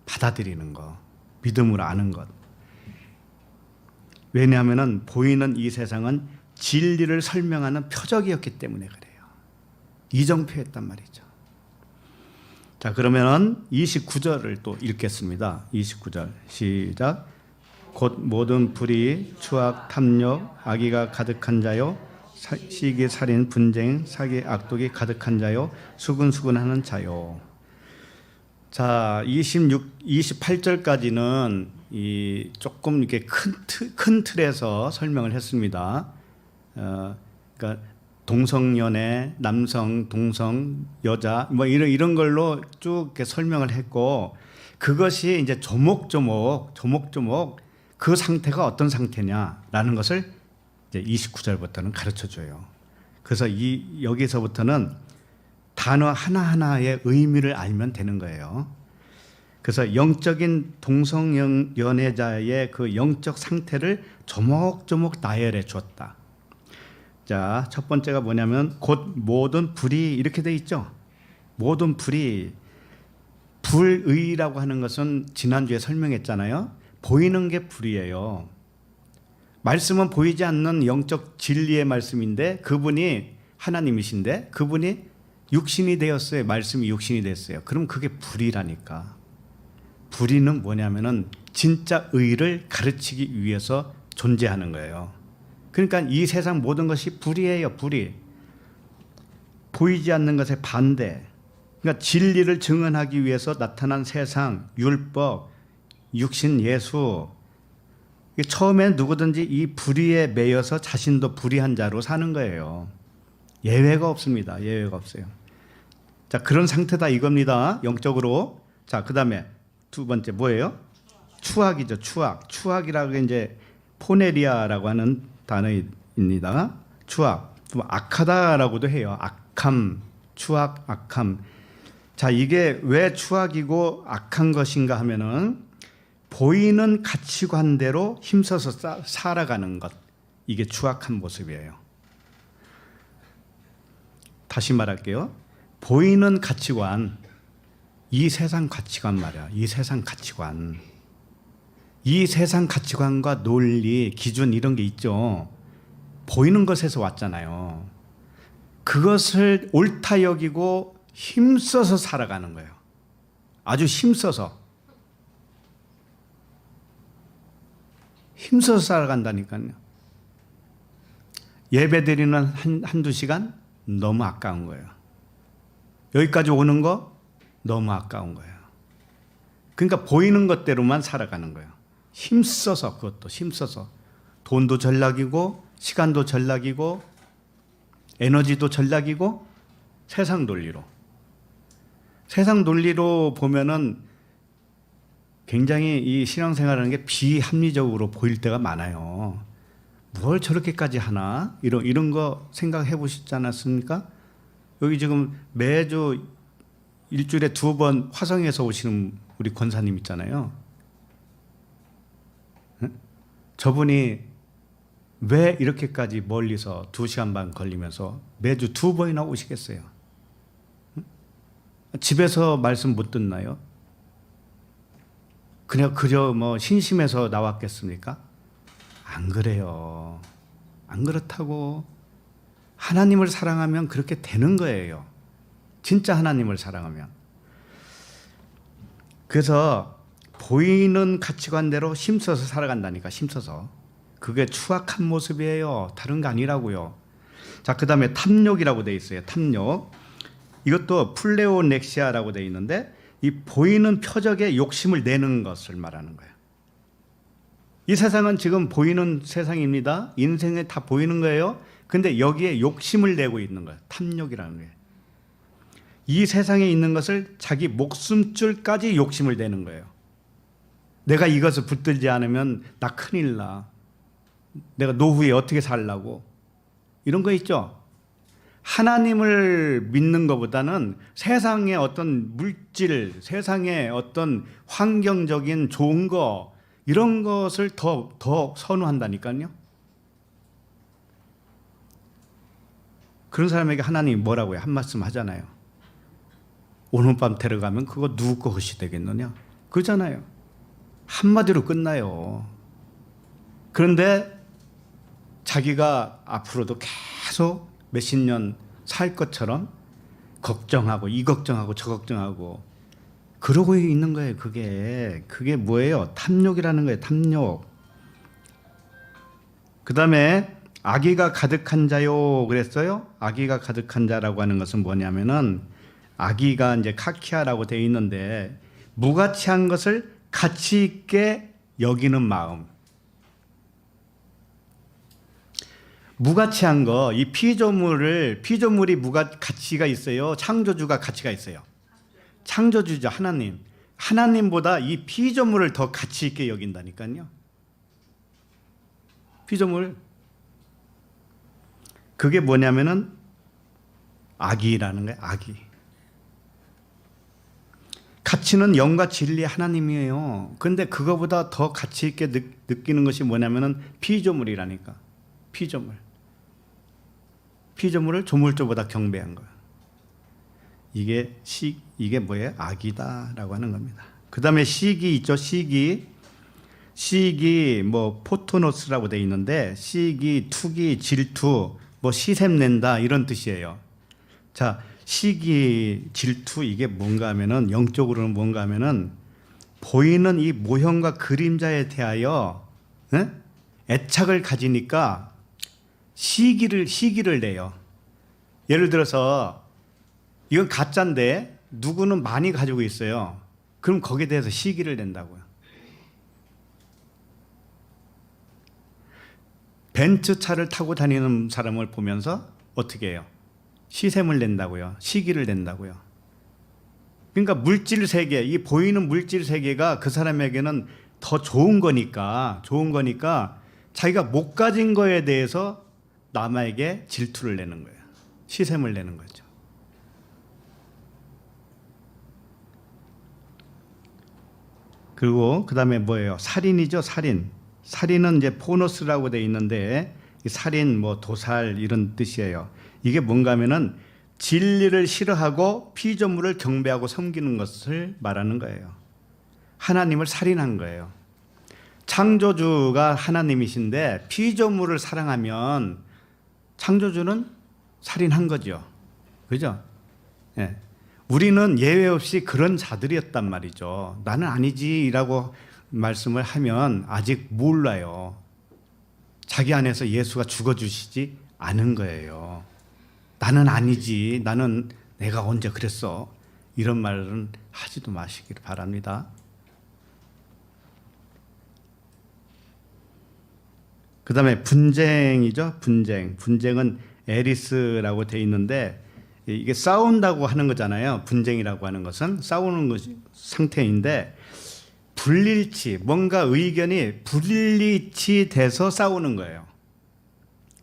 받아들이는 거, 믿음으로 아는 것. 왜냐하면 보이는 이 세상은 진리를 설명하는 표적이었기 때문에 그래요. 이정표였단 말이죠. 자, 그러면은 29절을 또 읽겠습니다. 29절 시작. 곧 모든 불의, 추악, 탐욕, 악의가 가득한 자요, 시기, 살인, 분쟁, 사기, 악독이 가득한 자요, 수근수근하는 자요. 자, 28절까지는 조금 이렇게 큰 틀에서 설명을 했습니다. 그러니까 동성연애, 남성, 동성, 여자 뭐 이런 걸로 쭉 이렇게 설명을 했고 그것이 이제 조목조목 그 상태가 어떤 상태냐라는 것을 이제 29절부터는 가르쳐 줘요. 그래서 여기서부터는 단어 하나하나의 의미를 알면 되는 거예요. 그래서 영적인 동성연애자의 그 영적 상태를 조목조목 나열해 줬다. 자, 첫 번째가 뭐냐면 곧 모든 불이 이렇게 돼 있죠. 모든 불이 불의라고 하는 것은 지난주에 설명했잖아요. 보이는 게 불이에요. 말씀은 보이지 않는 영적 진리의 말씀인데 그분이 하나님이신데 그분이 육신이 되었어요. 말씀이 육신이 됐어요. 그럼 그게 불이라니까. 불의는 뭐냐면은 진짜 의를 가르치기 위해서 존재하는 거예요. 그러니까 이 세상 모든 것이 불이에요. 불이. 보이지 않는 것의 반대. 그러니까 진리를 증언하기 위해서 나타난 세상, 율법, 육신, 예수. 처음엔 누구든지 이 불의에 매여서 자신도 불의한 자로 사는 거예요. 예외가 없습니다. 예외가 없어요. 자, 그런 상태다 이겁니다. 영적으로. 자, 그다음에 두 번째 뭐예요? 추악이죠. 추악. 추악이라고 이제 포네리아라고 하는 단어입니다. 추악. 악하다라고도 해요. 악함, 추악, 악함. 자, 이게 왜 추악이고 악한 것인가 하면은 보이는 가치관대로 힘써서 살아가는 것. 이게 추악한 모습이에요. 다시 말할게요. 보이는 가치관, 이 세상 가치관 말이야. 이 세상 가치관. 이 세상 가치관과 논리, 기준 이런 게 있죠. 보이는 것에서 왔잖아요. 그것을 옳다 여기고 힘써서 살아가는 거예요. 아주 힘써서. 힘써서 살아간다니까요. 예배 드리는 한두 시간 너무 아까운 거예요. 여기까지 오는 거 너무 아까운 거예요. 그러니까 보이는 것대로만 살아가는 거예요. 힘써서, 그것도 힘써서. 돈도 전락이고 시간도 전락이고 에너지도 전락이고 세상 논리로. 세상 논리로 보면은 굉장히 이 신앙생활하는 게 비합리적으로 보일 때가 많아요. 뭘 저렇게까지 하나? 이런 거 생각해 보시지 않았습니까? 여기 지금 매주 일주일에 2번 화성에서 오시는 우리 권사님 있잖아요. 저분이 왜 이렇게까지 멀리서 2시간 반 걸리면서 매주 2번이나 오시겠어요? 집에서 말씀 못 듣나요? 그냥 그저 뭐 신심해서 나왔겠습니까? 안 그래요. 안 그렇다고. 하나님을 사랑하면 그렇게 되는 거예요. 진짜 하나님을 사랑하면. 그래서 보이는 가치관대로 힘써서 살아간다니까, 힘써서. 그게 추악한 모습이에요. 다른 거 아니라고요. 자, 그 다음에 탐욕이라고 돼 있어요. 탐욕. 이것도 플레오넥시아라고 돼 있는데 이 보이는 표적에 욕심을 내는 것을 말하는 거예요. 이 세상은 지금 보이는 세상입니다. 인생에 다 보이는 거예요. 근데 여기에 욕심을 내고 있는 거예요. 탐욕이라는 거예요. 이 세상에 있는 것을 자기 목숨줄까지 욕심을 내는 거예요. 내가 이것을 붙들지 않으면 나 큰일 나. 내가 노후에 어떻게 살라고. 이런 거 있죠. 하나님을 믿는 것보다는 세상의 어떤 물질, 세상의 어떤 환경적인 좋은 거 이런 것을 더 선호한다니까요. 그런 사람에게 하나님이 뭐라고요? 한 말씀 하잖아요. 오늘 밤 데려가면 그거 누구 것이 되겠느냐? 그러잖아요. 한마디로 끝나요. 그런데 자기가 앞으로도 계속 몇십 년 살 것처럼 걱정하고 이 걱정하고 저 걱정하고 그러고 있는 거예요. 그게 뭐예요? 탐욕이라는 거예요. 탐욕. 그 다음에 악의가 가득한 자요 그랬어요. 악의가 가득한 자라고 하는 것은 뭐냐면은 악의가 이제 카키아라고 되어 있는데 무가치한 것을 가치 있게 여기는 마음. 무가치한 거, 이 피조물이 가치가 있어요. 창조주가 가치가 있어요. 창조주죠, 하나님. 하나님보다 이 피조물을 더 가치 있게 여긴다니까요. 피조물. 그게 뭐냐면은 악이라는 거예요. 악이. 가치는 영과 진리 하나님이에요. 그런데 그거보다 더 가치 있게 느끼는 것이 뭐냐면은 피조물이라니까. 피조물을 조물주보다 경배한 거예요. 이게 뭐예요? 악이다라고 하는 겁니다. 그 다음에 시기 있죠. 시기 뭐 포토노스라고 돼 있는데 시기, 투기, 질투, 뭐 시샘낸다 이런 뜻이에요. 자, 시기, 질투 이게 뭔가 하면은 영적으로는 뭔가 하면은 보이는 이 모형과 그림자에 대하여 애착을 가지니까 시기를 내요. 예를 들어서 이건 가짜인데 누구는 많이 가지고 있어요. 그럼 거기에 대해서 시기를 낸다고요. 벤츠 차를 타고 다니는 사람을 보면서 어떻게 해요? 시샘을 낸다고요. 시기를 낸다고요. 그러니까 물질 세계, 이 보이는 물질 세계가 그 사람에게는 더 좋은 거니까 자기가 못 가진 거에 대해서 남에게 질투를 내는 거예요. 시샘을 내는 거죠. 그리고 그 다음에 뭐예요? 살인이죠. 살인은 이제 포노스라고 돼 있는데 살인, 뭐 도살 이런 뜻이에요. 이게 뭔가 하면은 진리를 싫어하고 피조물을 경배하고 섬기는 것을 말하는 거예요. 하나님을 살인한 거예요. 창조주가 하나님이신데 피조물을 사랑하면 창조주는 살인한 거죠. 그죠? 예. 우리는 예외 없이 그런 자들이었단 말이죠. 나는 아니지라고 말씀을 하면 아직 몰라요. 자기 안에서 예수가 죽어주시지 않은 거예요. 나는 아니지. 나는 내가 언제 그랬어. 이런 말은 하지도 마시길 바랍니다. 그 다음에 분쟁이죠. 분쟁은 에리스라고 돼 있는데 이게 싸운다고 하는 거잖아요. 분쟁이라고 하는 것은 싸우는 상태인데 불일치, 뭔가 의견이 불일치돼서 싸우는 거예요.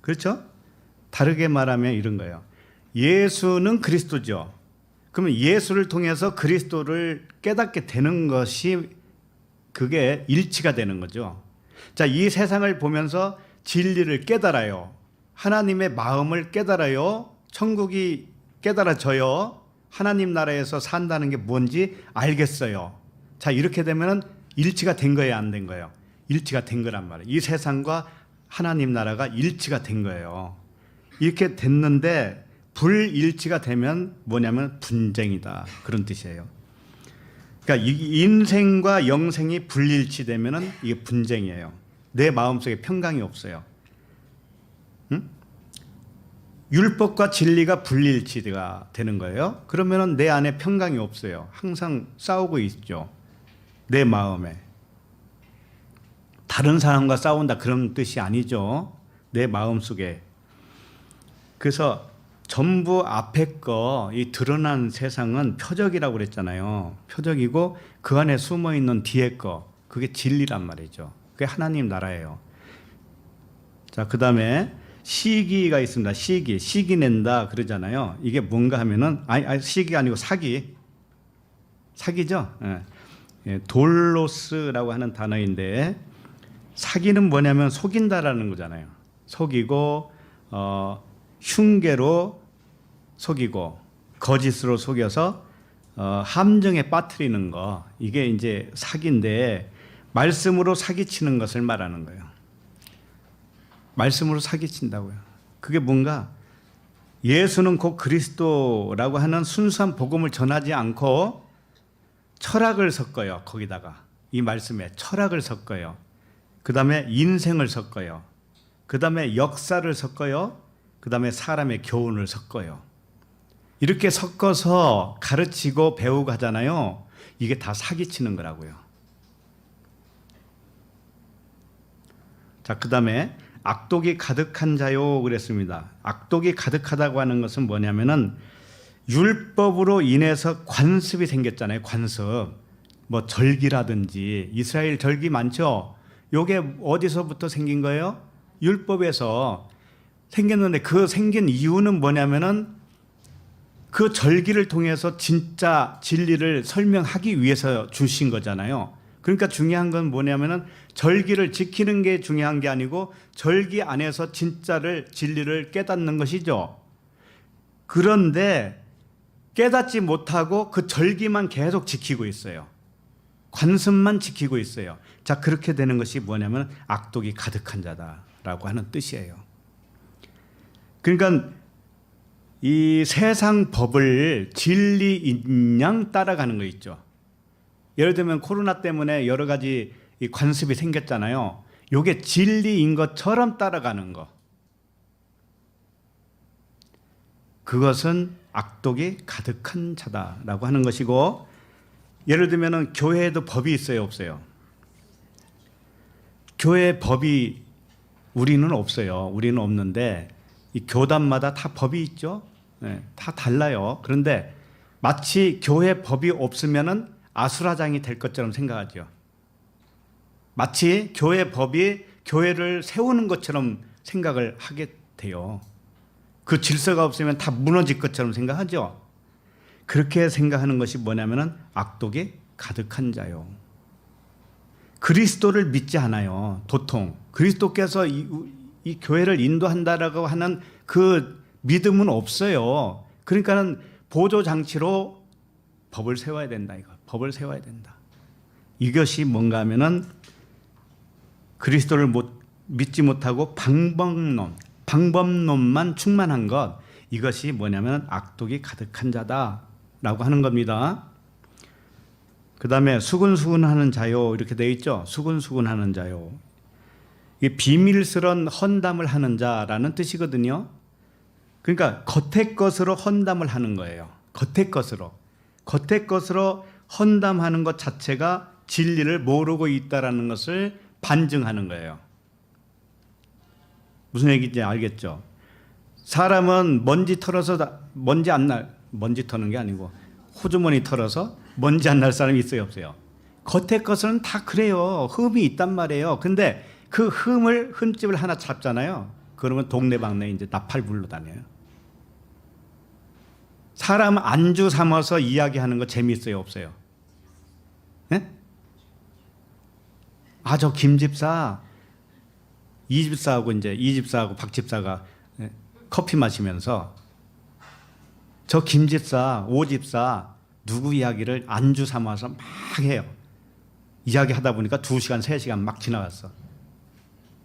그렇죠? 다르게 말하면 이런 거예요. 예수는 그리스도죠. 그러면 예수를 통해서 그리스도를 깨닫게 되는 것이 그게 일치가 되는 거죠. 자, 이 세상을 보면서 진리를 깨달아요. 하나님의 마음을 깨달아요. 천국이 깨달아져요. 하나님 나라에서 산다는 게 뭔지 알겠어요. 자, 이렇게 되면은 일치가 된 거예요, 안 된 거예요? 일치가 된 거란 말이에요. 이 세상과 하나님 나라가 일치가 된 거예요. 이렇게 됐는데 불일치가 되면 뭐냐면 분쟁이다. 그런 뜻이에요. 그러니까 인생과 영생이 불일치되면은 이게 분쟁이에요. 내 마음속에 평강이 없어요. 응? 율법과 진리가 불일치가 되는 거예요. 그러면은 내 안에 평강이 없어요. 항상 싸우고 있죠. 내 마음에. 다른 사람과 싸운다 그런 뜻이 아니죠. 내 마음속에. 그래서 전부 앞에 이 드러난 세상은 표적이라고 그랬잖아요. 표적이고 그 안에 숨어 있는 뒤에 그게 진리란 말이죠. 그게 하나님 나라예요. 자, 그 다음에 시기가 있습니다. 시기 낸다 그러잖아요. 이게 뭔가 하면은 아니 시기가 아니고 사기죠. 예. 돌로스라고 하는 단어인데 사기는 뭐냐면 속인다라는 거잖아요. 속이고 흉계로 속이고 거짓으로 속여서 함정에 빠뜨리는 거, 이게 이제 사기인데 말씀으로 사기치는 것을 말하는 거예요. 말씀으로 사기친다고요. 그게 뭔가 예수는 곧 그리스도라고 하는 순수한 복음을 전하지 않고 철학을 섞어요. 거기다가 이 말씀에 철학을 섞어요. 그 다음에 인생을 섞어요. 그 다음에 역사를 섞어요. 그 다음에 사람의 교훈을 섞어요. 이렇게 섞어서 가르치고 배우고 하잖아요. 이게 다 사기치는 거라고요. 자, 그 다음에 악독이 가득한 자요 그랬습니다. 악독이 가득하다고 하는 것은 뭐냐면은 율법으로 인해서 관습이 생겼잖아요. 관습. 뭐 절기라든지 이스라엘 절기 많죠. 요게 어디서부터 생긴 거예요? 율법에서 생겼는데 그 생긴 이유는 뭐냐면은 그 절기를 통해서 진짜 진리를 설명하기 위해서 주신 거잖아요. 그러니까 중요한 건 뭐냐면은 절기를 지키는 게 중요한 게 아니고 절기 안에서 진리를 깨닫는 것이죠. 그런데 깨닫지 못하고 그 절기만 계속 지키고 있어요. 관습만 지키고 있어요. 자, 그렇게 되는 것이 뭐냐면 악독이 가득한 자다라고 하는 뜻이에요. 그러니까 이 세상 법을 진리인 양 따라가는 거 있죠. 예를 들면 코로나 때문에 여러 가지 이 관습이 생겼잖아요. 이게 진리인 것처럼 따라가는 거. 그것은 악독이 가득한 자다라고 하는 것이고, 예를 들면 교회에도 법이 있어요, 없어요? 교회 법이 우리는 없어요. 우리는 없는데 이 교단마다 다 법이 있죠. 네, 다 달라요. 그런데 마치 교회 법이 없으면은 아수라장이 될 것처럼 생각하죠. 마치 교회 법이 교회를 세우는 것처럼 생각을 하게 돼요. 그 질서가 없으면 다 무너질 것처럼 생각하죠. 그렇게 생각하는 것이 뭐냐면은 악독이 가득한 자요. 그리스도를 믿지 않아요. 도통 그리스도께서 이 교회를 인도한다라고 하는 그 믿음은 없어요. 그러니까는 보조 장치로 법을 세워야 된다. 이거 법을 세워야 된다. 이것이 뭔가 하면은 그리스도를 믿지 못하고 방법론만 충만한 것, 이것이 뭐냐면 악독이 가득한 자다라고 하는 겁니다. 그 다음에 수근수근하는 자요 이렇게 되어 있죠. 수근수근하는 자요. 이게 비밀스런 헌담을 하는 자라는 뜻이거든요. 그러니까 겉의 것으로 헌담을 하는 거예요. 겉의 것으로 헌담하는 것 자체가 진리를 모르고 있다라는 것을 반증하는 거예요. 무슨 얘기인지 알겠죠? 사람은 먼지 털어서 먼지 터는 게 아니고 호주머니 털어서 먼지 안 날 사람이 있어요, 없어요? 겉의 것은 다 그래요. 흠이 있단 말이에요. 근데 그 흠집을 하나 잡잖아요. 그러면 동네방네 이제 나팔 불러 다녀요. 사람 안주 삼아서 이야기하는 거 재미있어요, 없어요? 네? 아, 저 김집사, 이집사하고 박집사가 커피 마시면서 저 김집사, 오집사 누구 이야기를 안주 삼아서 막 해요. 이야기하다 보니까 2시간, 3시간 막 지나갔어.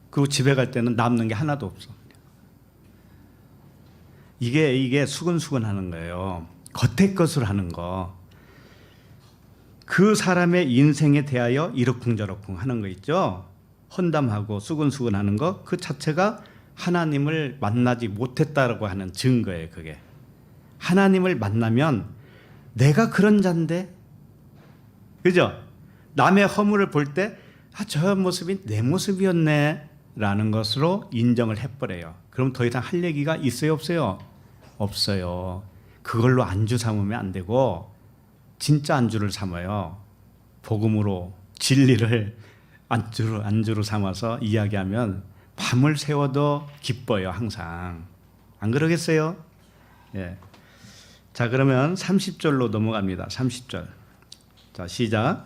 그리고 집에 갈 때는 남는 게 하나도 없어. 이게 수근수근하는 거예요. 겉의 것을 하는 거. 그 사람의 인생에 대하여 이러쿵저러쿵 하는 거 있죠. 헌담하고 수근수근하는 거, 그 자체가 하나님을 만나지 못했다라고 하는 증거예요. 그게 하나님을 만나면 내가 그런 자인데, 그죠? 남의 허물을 볼 때 저 모습이 내 모습이었네 라는 것으로 인정을 해버려요. 그럼 더 이상 할 얘기가 있어요, 없어요? 없어요. 그걸로 안주 삼으면 안 되고 진짜 안주를 삼아요. 복음으로 진리를 안주로 삼아서 이야기하면 밤을 새워도 기뻐요, 항상. 안 그러겠어요? 예. 자, 그러면 30절로 넘어갑니다. 30절. 자, 시작.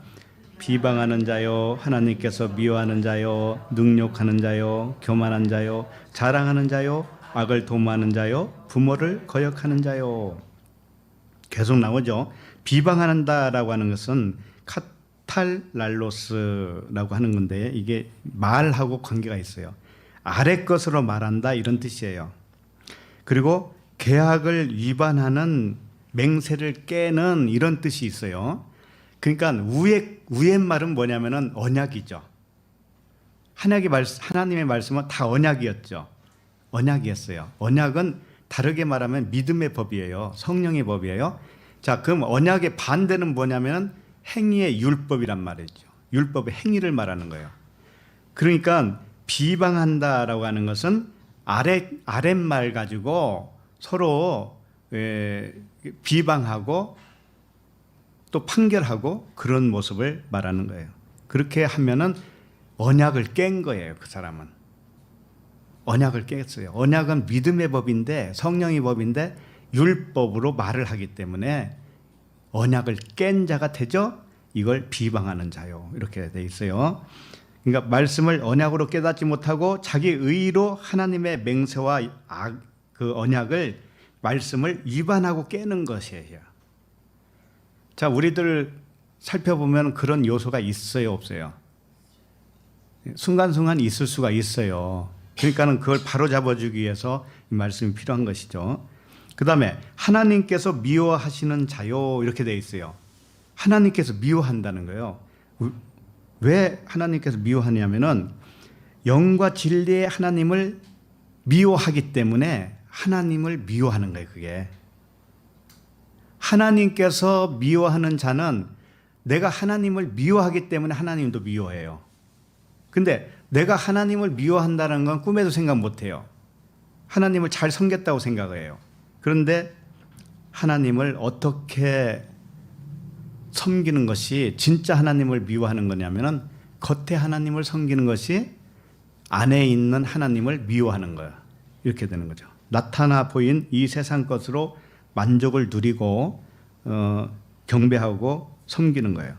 비방하는 자요, 하나님께서 미워하는 자요, 능욕하는 자요, 교만한 자요, 자랑하는 자요, 악을 도모하는 자요, 부모를 거역하는 자요. 계속 나오죠. 비방한다라고 하는 것은 카탈랄로스라고 하는 건데, 이게 말하고 관계가 있어요. 아래 것으로 말한다, 이런 뜻이에요. 그리고 계약을 위반하는 맹세를 깨는 이런 뜻이 있어요. 그러니까 위의 말은 뭐냐면은 언약이죠. 하나님의 말씀은 다 언약이었죠. 언약이었어요. 언약은 다르게 말하면 믿음의 법이에요. 성령의 법이에요. 자, 그럼 언약의 반대는 뭐냐면은 행위의 율법이란 말이죠. 율법의 행위를 말하는 거예요. 그러니까 비방한다라고 하는 것은 아랫말 가지고 서로 비방하고 또 판결하고 그런 모습을 말하는 거예요. 그렇게 하면은 언약을 깬 거예요. 그 사람은 언약을 깼어요. 언약은 믿음의 법인데, 성령의 법인데 율법으로 말을 하기 때문에 언약을 깬 자가 되죠. 이걸 비방하는 자요, 이렇게 돼 있어요. 그러니까 말씀을 언약으로 깨닫지 못하고 자기 의로 하나님의 맹세와 그 언약을, 말씀을 위반하고 깨는 것이에요. 자, 우리들 살펴보면 그런 요소가 있어요, 없어요? 순간순간 있을 수가 있어요. 그러니까는 그걸 바로 잡아주기 위해서 이 말씀이 필요한 것이죠. 그 다음에 하나님께서 미워하시는 자요, 이렇게 되어 있어요. 하나님께서 미워한다는 거예요. 왜 하나님께서 미워하냐면은 영과 진리의 하나님을 미워하기 때문에 하나님을 미워하는 거예요. 그게 하나님께서 미워하는 자는 내가 하나님을 미워하기 때문에 하나님도 미워해요. 근데 내가 하나님을 미워한다는 건 꿈에도 생각 못해요. 하나님을 잘 섬겼다고 생각해요. 그런데 하나님을 어떻게 섬기는 것이 진짜 하나님을 미워하는 거냐면은 겉에 하나님을 섬기는 것이 안에 있는 하나님을 미워하는 거예요. 이렇게 되는 거죠. 나타나 보인 이 세상 것으로 만족을 누리고 경배하고 섬기는 거예요.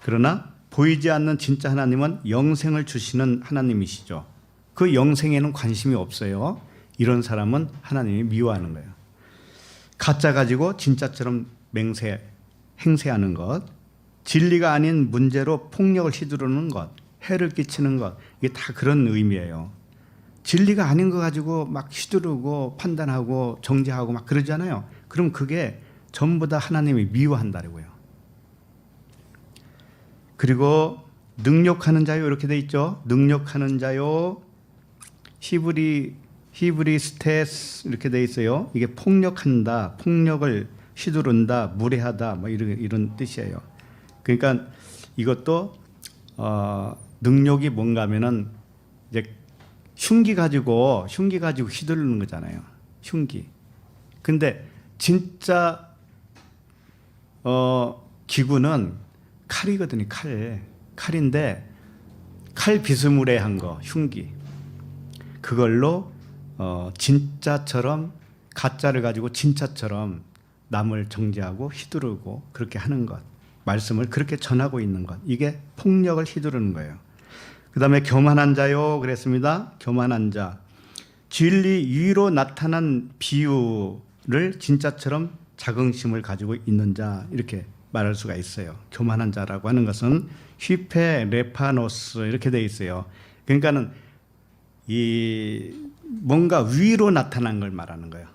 그러나 보이지 않는 진짜 하나님은 영생을 주시는 하나님이시죠. 그 영생에는 관심이 없어요. 이런 사람은 하나님이 미워하는 거예요. 가짜 가지고 진짜처럼 행세하는 것, 진리가 아닌 문제로 폭력을 휘두르는 것, 해를 끼치는 것, 이게 다 그런 의미예요. 진리가 아닌 거 가지고 막 휘두르고 판단하고 정죄하고 막 그러잖아요. 그럼 그게 전부 다 하나님이 미워한다고요. 그리고 능욕하는 자요 이렇게 돼 있죠. 능욕하는 자요 히브리스테스 이렇게 돼 있어요. 이게 폭력한다, 폭력을 휘두른다, 무례하다 뭐 이런 뜻이에요. 그러니까 이것도 능욕이 뭔가 하면은 이제 흉기 가지고 휘두르는 거잖아요. 흉기. 근데 진짜 기구는 칼이거든요. 칼인데 칼 비스무리한 거 흉기. 그걸로 진짜처럼 가짜를 가지고 진짜처럼 남을 정죄하고 휘두르고 그렇게 하는 것. 말씀을 그렇게 전하고 있는 것. 이게 폭력을 휘두르는 거예요. 그 다음에 교만한 자요 그랬습니다. 교만한 자. 진리 위로 나타난 비유를 진짜처럼 자긍심을 가지고 있는 자 이렇게 말할 수가 있어요. 교만한 자라고 하는 것은 휘페 레파노스 이렇게 돼 있어요. 그러니까는 이 뭔가 위로 나타난 걸 말하는 거예요.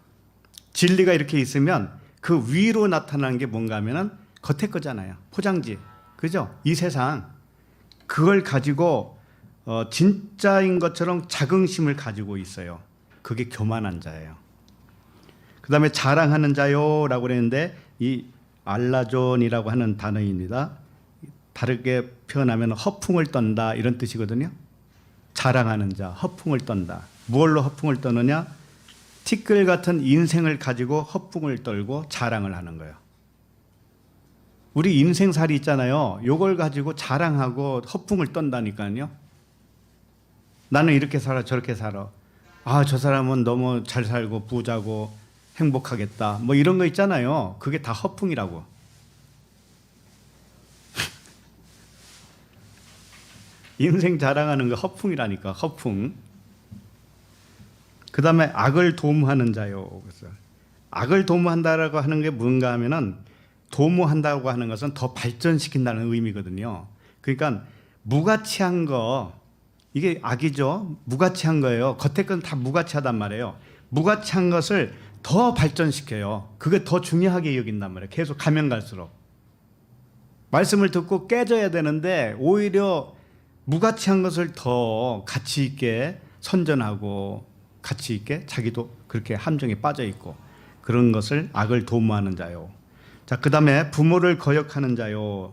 진리가 이렇게 있으면 그 위로 나타나는 게 뭔가 하면은 겉에 거잖아요. 포장지. 그죠? 이 세상 그걸 가지고 진짜인 것처럼 자긍심을 가지고 있어요. 그게 교만한 자예요. 그 다음에 자랑하는 자요라고 그랬는데 이 알라존이라고 하는 단어입니다. 다르게 표현하면 허풍을 떤다 이런 뜻이거든요. 자랑하는 자, 허풍을 떤다. 무엇로 허풍을 떠느냐? 티끌 같은 인생을 가지고 허풍을 떨고 자랑을 하는 거예요. 우리 인생살이 있잖아요. 요걸 가지고 자랑하고 허풍을 떤다니까요. 나는 이렇게 살아 저렇게 살아. 아, 저 사람은 너무 잘 살고 부자고 행복하겠다. 뭐 이런 거 있잖아요. 그게 다 허풍이라고. 인생 자랑하는 거 허풍이라니까. 허풍. 그 다음에 악을 도모하는 자요. 그래서 악을 도모한다라고 하는 게 뭔가 하면은 도모한다고 하는 것은 더 발전시킨다는 의미거든요. 그러니까 무가치한 거 이게 악이죠. 무가치한 거예요. 겉에 건 다 무가치하단 말이에요. 무가치한 것을 더 발전시켜요. 그게 더 중요하게 여긴단 말이에요. 계속 가면 갈수록. 말씀을 듣고 깨져야 되는데 오히려 무가치한 것을 더 가치 있게 선전하고 가치 있게 자기도 그렇게 함정에 빠져 있고 그런 것을 악을 도모하는 자요. 자, 그 다음에 부모를 거역하는 자요.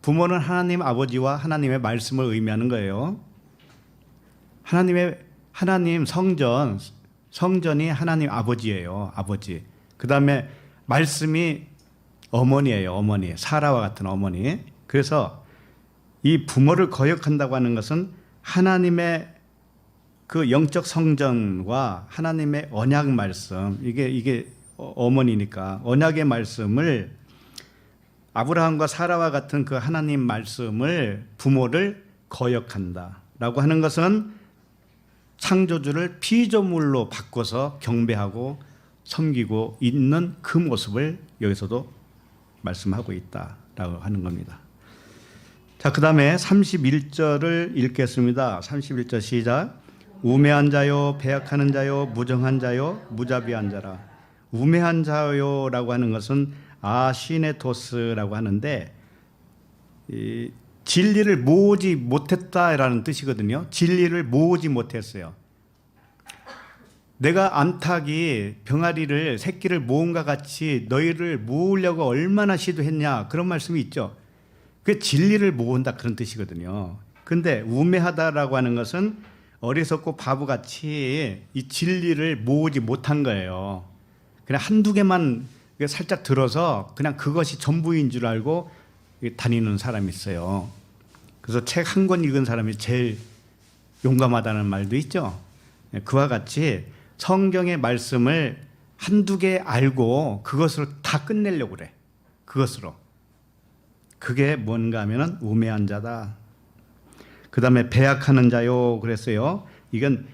부모는 하나님 아버지와 하나님의 말씀을 의미하는 거예요. 하나님 성전이 하나님 아버지예요. 아버지. 그 다음에 말씀이 어머니예요. 어머니. 사라와 같은 어머니. 그래서 이 부모를 거역한다고 하는 것은 하나님의 그 영적 성전과 하나님의 언약 말씀 이게 어머니니까 언약의 말씀을 아브라함과 사라와 같은 그 하나님 말씀을 부모를 거역한다라고 하는 것은 창조주를 피조물로 바꿔서 경배하고 섬기고 있는 그 모습을 여기서도 말씀하고 있다라고 하는 겁니다. 자, 그 다음에 31절을 읽겠습니다. 31절 시작. 우매한 자요, 배약하는 자요, 무정한 자요, 무자비한 자라. 우매한 자요라고 하는 것은 아시네토스라고 하는데 이 진리를 모으지 못했다라는 뜻이거든요. 진리를 모으지 못했어요. 내가 암탉이 병아리를 새끼를 모은과 같이 너희를 모으려고 얼마나 시도했냐 그런 말씀이 있죠. 그게 진리를 모은다 그런 뜻이거든요. 근데 우매하다라고 하는 것은 어리석고 바보같이 이 진리를 모으지 못한 거예요. 그냥 한두 개만 살짝 들어서 그냥 그것이 전부인 줄 알고 다니는 사람이 있어요. 그래서 책 한 권 읽은 사람이 제일 용감하다는 말도 있죠. 그와 같이 성경의 말씀을 한두 개 알고 그것으로 다 끝내려고 그래. 그것으로. 그게 뭔가 하면은 우매한 자다. 그 다음에 배약하는 자요 그랬어요. 이건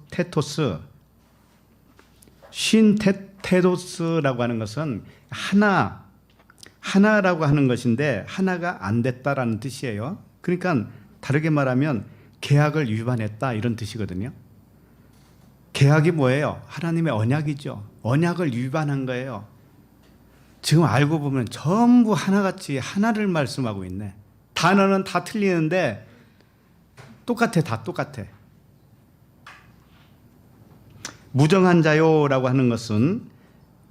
테토스. 테토스라고 하는 것은 하나라고 하는 것인데 하나가 안 됐다라는 뜻이에요. 그러니까 다르게 말하면 계약을 위반했다 이런 뜻이거든요. 계약이 뭐예요? 하나님의 언약이죠. 언약을 위반한 거예요. 지금 알고 보면 전부 하나같이 하나를 말씀하고 있네. 단어는 다 틀리는데 똑같아, 다 똑같아. 무정한 자요라고 하는 것은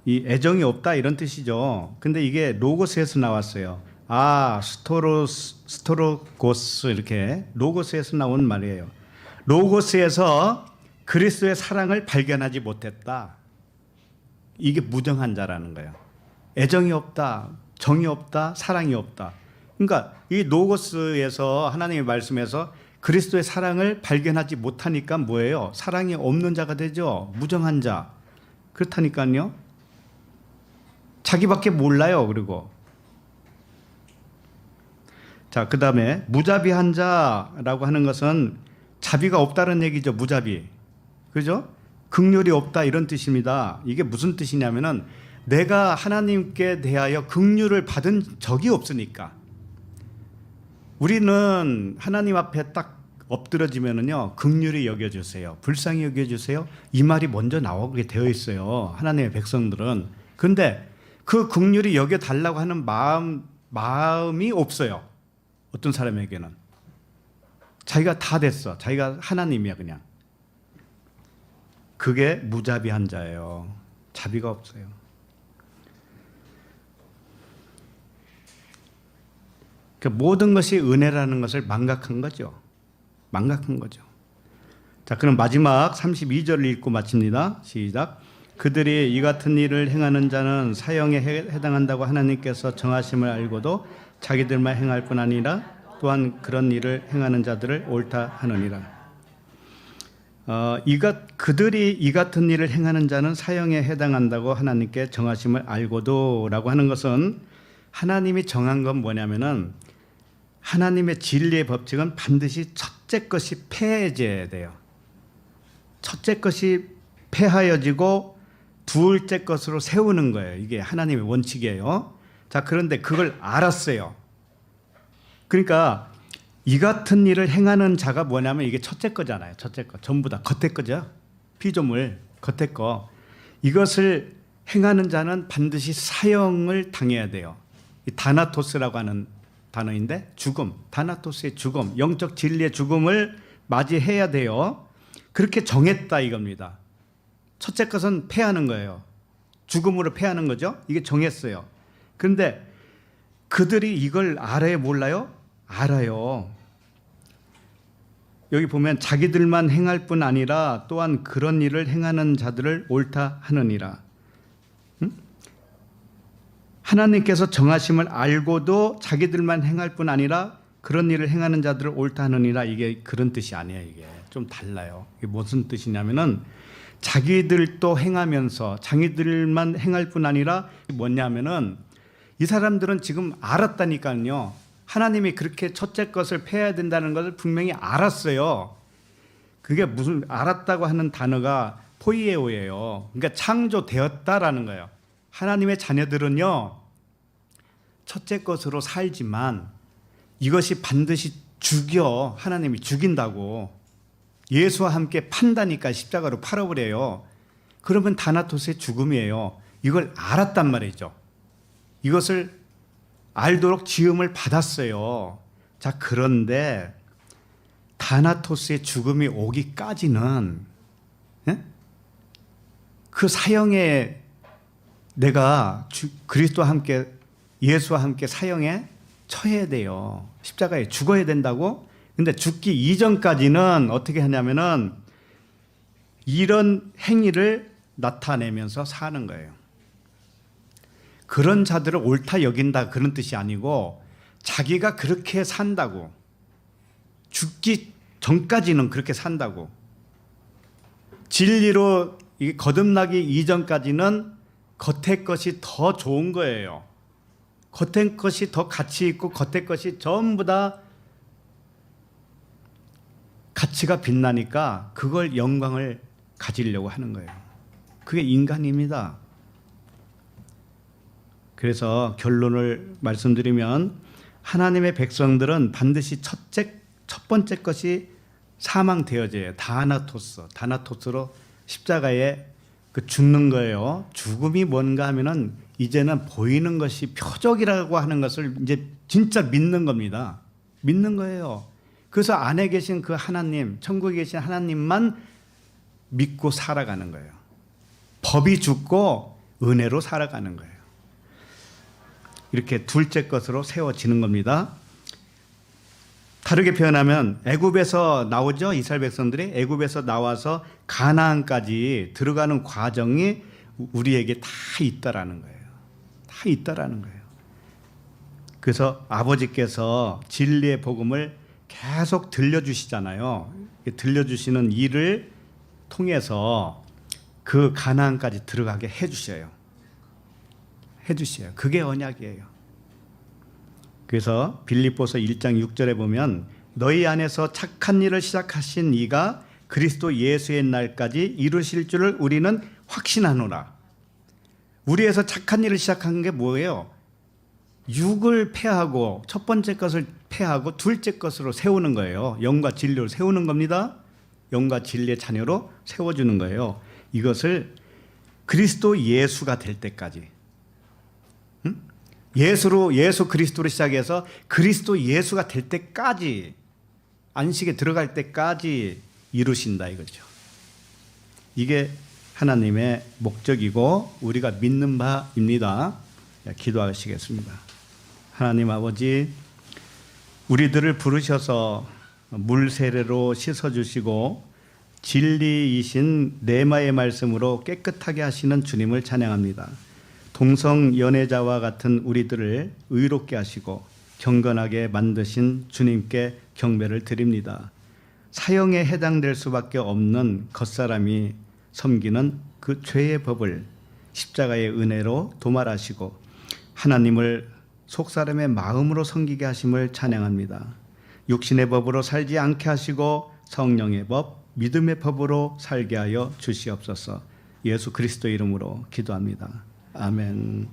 이 애정이 없다 이런 뜻이죠. 근데 이게 로고스에서 나왔어요. 스토로고스 이렇게 로고스에서 나온 말이에요. 로고스에서 그리스도의 사랑을 발견하지 못했다. 이게 무정한 자라는 거예요. 애정이 없다, 정이 없다, 사랑이 없다. 그러니까 이 로고스에서 하나님의 말씀에서 그리스도의 사랑을 발견하지 못하니까 뭐예요? 사랑이 없는 자가 되죠. 무정한 자. 그렇다니까요. 자기밖에 몰라요. 그리고 자, 그 다음에 무자비한 자라고 하는 것은 자비가 없다는 얘기죠. 무자비. 그죠? 긍휼이 없다 이런 뜻입니다. 이게 무슨 뜻이냐면은 내가 하나님께 대하여 긍휼을 받은 적이 없으니까. 우리는 하나님 앞에 딱 엎드러지면은요, 긍휼히 여겨주세요, 불쌍히 여겨주세요, 이 말이 먼저 나오게 되어 있어요. 하나님의 백성들은. 그런데 그 긍휼히 여겨달라고 하는 마음이 없어요. 어떤 사람에게는. 자기가 다 됐어. 자기가 하나님이야 그냥. 그게 무자비한 자예요. 자비가 없어요. 그러니까 모든 것이 은혜라는 것을 망각한 거죠. 망각한 거죠. 자, 그럼 마지막 32절을 읽고 마칩니다. 시작. 그들이 이 같은 일을 행하는 자는 사형에 해당한다고 하나님께서 정하심을 알고도 자기들만 행할 뿐 아니라 또한 그런 일을 행하는 자들을 옳다 하느니라. 그들이 이 같은 일을 행하는 자는 사형에 해당한다고 하나님께 정하심을 알고도 라고 하는 것은 하나님이 정한 건 뭐냐면은 하나님의 진리의 법칙은 반드시 첫째 것이 폐해져야 돼요. 첫째 것이 폐하여지고 둘째 것으로 세우는 거예요. 이게 하나님의 원칙이에요. 자, 그런데 그걸 알았어요. 그러니까 이 같은 일을 행하는 자가 뭐냐면 이게 첫째 거잖아요. 첫째 거. 전부 다 겉에 거죠. 피조물, 겉에 거. 이것을 행하는 자는 반드시 사형을 당해야 돼요. 이 다나토스라고 하는 단어인데 죽음, 다나토스의 죽음, 영적 진리의 죽음을 맞이해야 돼요. 그렇게 정했다 이겁니다. 첫째 것은 패하는 거예요. 죽음으로 패하는 거죠. 이게 정했어요. 그런데 그들이 이걸 알아요, 몰라요? 알아요. 여기 보면 자기들만 행할 뿐 아니라 또한 그런 일을 행하는 자들을 옳다 하느니라. 하나님께서 정하심을 알고도 자기들만 행할 뿐 아니라 그런 일을 행하는 자들을 옳다 하느니라. 이게 그런 뜻이 아니에요. 이게 좀 달라요. 이게 무슨 뜻이냐면은 자기들도 행하면서 자기들만 행할 뿐 아니라 뭐냐면은 이 사람들은 지금 알았다니까요. 하나님이 그렇게 첫째 것을 패해야 된다는 것을 분명히 알았어요. 그게 무슨 알았다고 하는 단어가 포이에오예요. 그러니까 창조되었다라는 거예요. 하나님의 자녀들은요, 첫째 것으로 살지만 이것이 반드시 죽여. 하나님이 죽인다고. 예수와 함께 판다니까 십자가로 팔아버려요. 그러면 다나토스의 죽음이에요. 이걸 알았단 말이죠. 이것을 알도록 지음을 받았어요. 자, 그런데 다나토스의 죽음이 오기까지는 그 사형에 내가 그리스도와 함께 예수와 함께 사형에 처해야 돼요. 십자가에 죽어야 된다고. 근데 죽기 이전까지는 어떻게 하냐면은 이런 행위를 나타내면서 사는 거예요. 그런 자들을 옳다 여긴다 그런 뜻이 아니고 자기가 그렇게 산다고. 죽기 전까지는 그렇게 산다고. 진리로 거듭나기 이전까지는 겉의 것이 더 좋은 거예요. 겉의 것이 더 가치 있고 겉의 것이 전부 다 가치가 빛나니까 그걸 영광을 가지려고 하는 거예요. 그게 인간입니다. 그래서 결론을 말씀드리면 하나님의 백성들은 반드시 첫 번째 것이 사망되어져요. 다나토스로 십자가에 죽는 거예요. 죽음이 뭔가 하면은 이제는 보이는 것이 표적이라고 하는 것을 이제 진짜 믿는 겁니다. 믿는 거예요. 그래서 안에 계신 그 하나님, 천국에 계신 하나님만 믿고 살아가는 거예요. 법이 죽고 은혜로 살아가는 거예요. 이렇게 둘째 것으로 세워지는 겁니다. 다르게 표현하면 애굽에서 나오죠. 이스라엘 백성들이 애굽에서 나와서 가나안까지 들어가는 과정이 우리에게 다 있다라는 거예요. 다 있다라는 거예요. 그래서 아버지께서 진리의 복음을 계속 들려주시잖아요. 들려주시는 일을 통해서 그 가나안까지 들어가게 해주셔요. 그게 언약이에요. 그래서 빌립보서 1장 6절에 보면 너희 안에서 착한 일을 시작하신 이가 그리스도 예수의 날까지 이루실 줄을 우리는 확신하노라. 우리에서 착한 일을 시작한 게 뭐예요? 육을 폐하고 첫 번째 것을 폐하고 둘째 것으로 세우는 거예요. 영과 진리로 세우는 겁니다. 영과 진리의 자녀로 세워주는 거예요. 이것을 그리스도 예수가 될 때까지, 예수 그리스도로 시작해서 그리스도 예수가 될 때까지, 안식에 들어갈 때까지 이루신다 이거죠. 이게 하나님의 목적이고 우리가 믿는 바입니다. 기도하시겠습니다. 하나님 아버지, 우리들을 부르셔서 물 세례로 씻어주시고 진리이신 레마의 말씀으로 깨끗하게 하시는 주님을 찬양합니다. 동성 연애자와 같은 우리들을 의롭게 하시고 경건하게 만드신 주님께 경배를 드립니다. 사형에 해당될 수밖에 없는 겉사람이 섬기는 그 죄의 법을 십자가의 은혜로 도말하시고 하나님을 속사람의 마음으로 섬기게 하심을 찬양합니다. 육신의 법으로 살지 않게 하시고 성령의 법, 믿음의 법으로 살게 하여 주시옵소서. 예수 그리스도 이름으로 기도합니다. 아멘.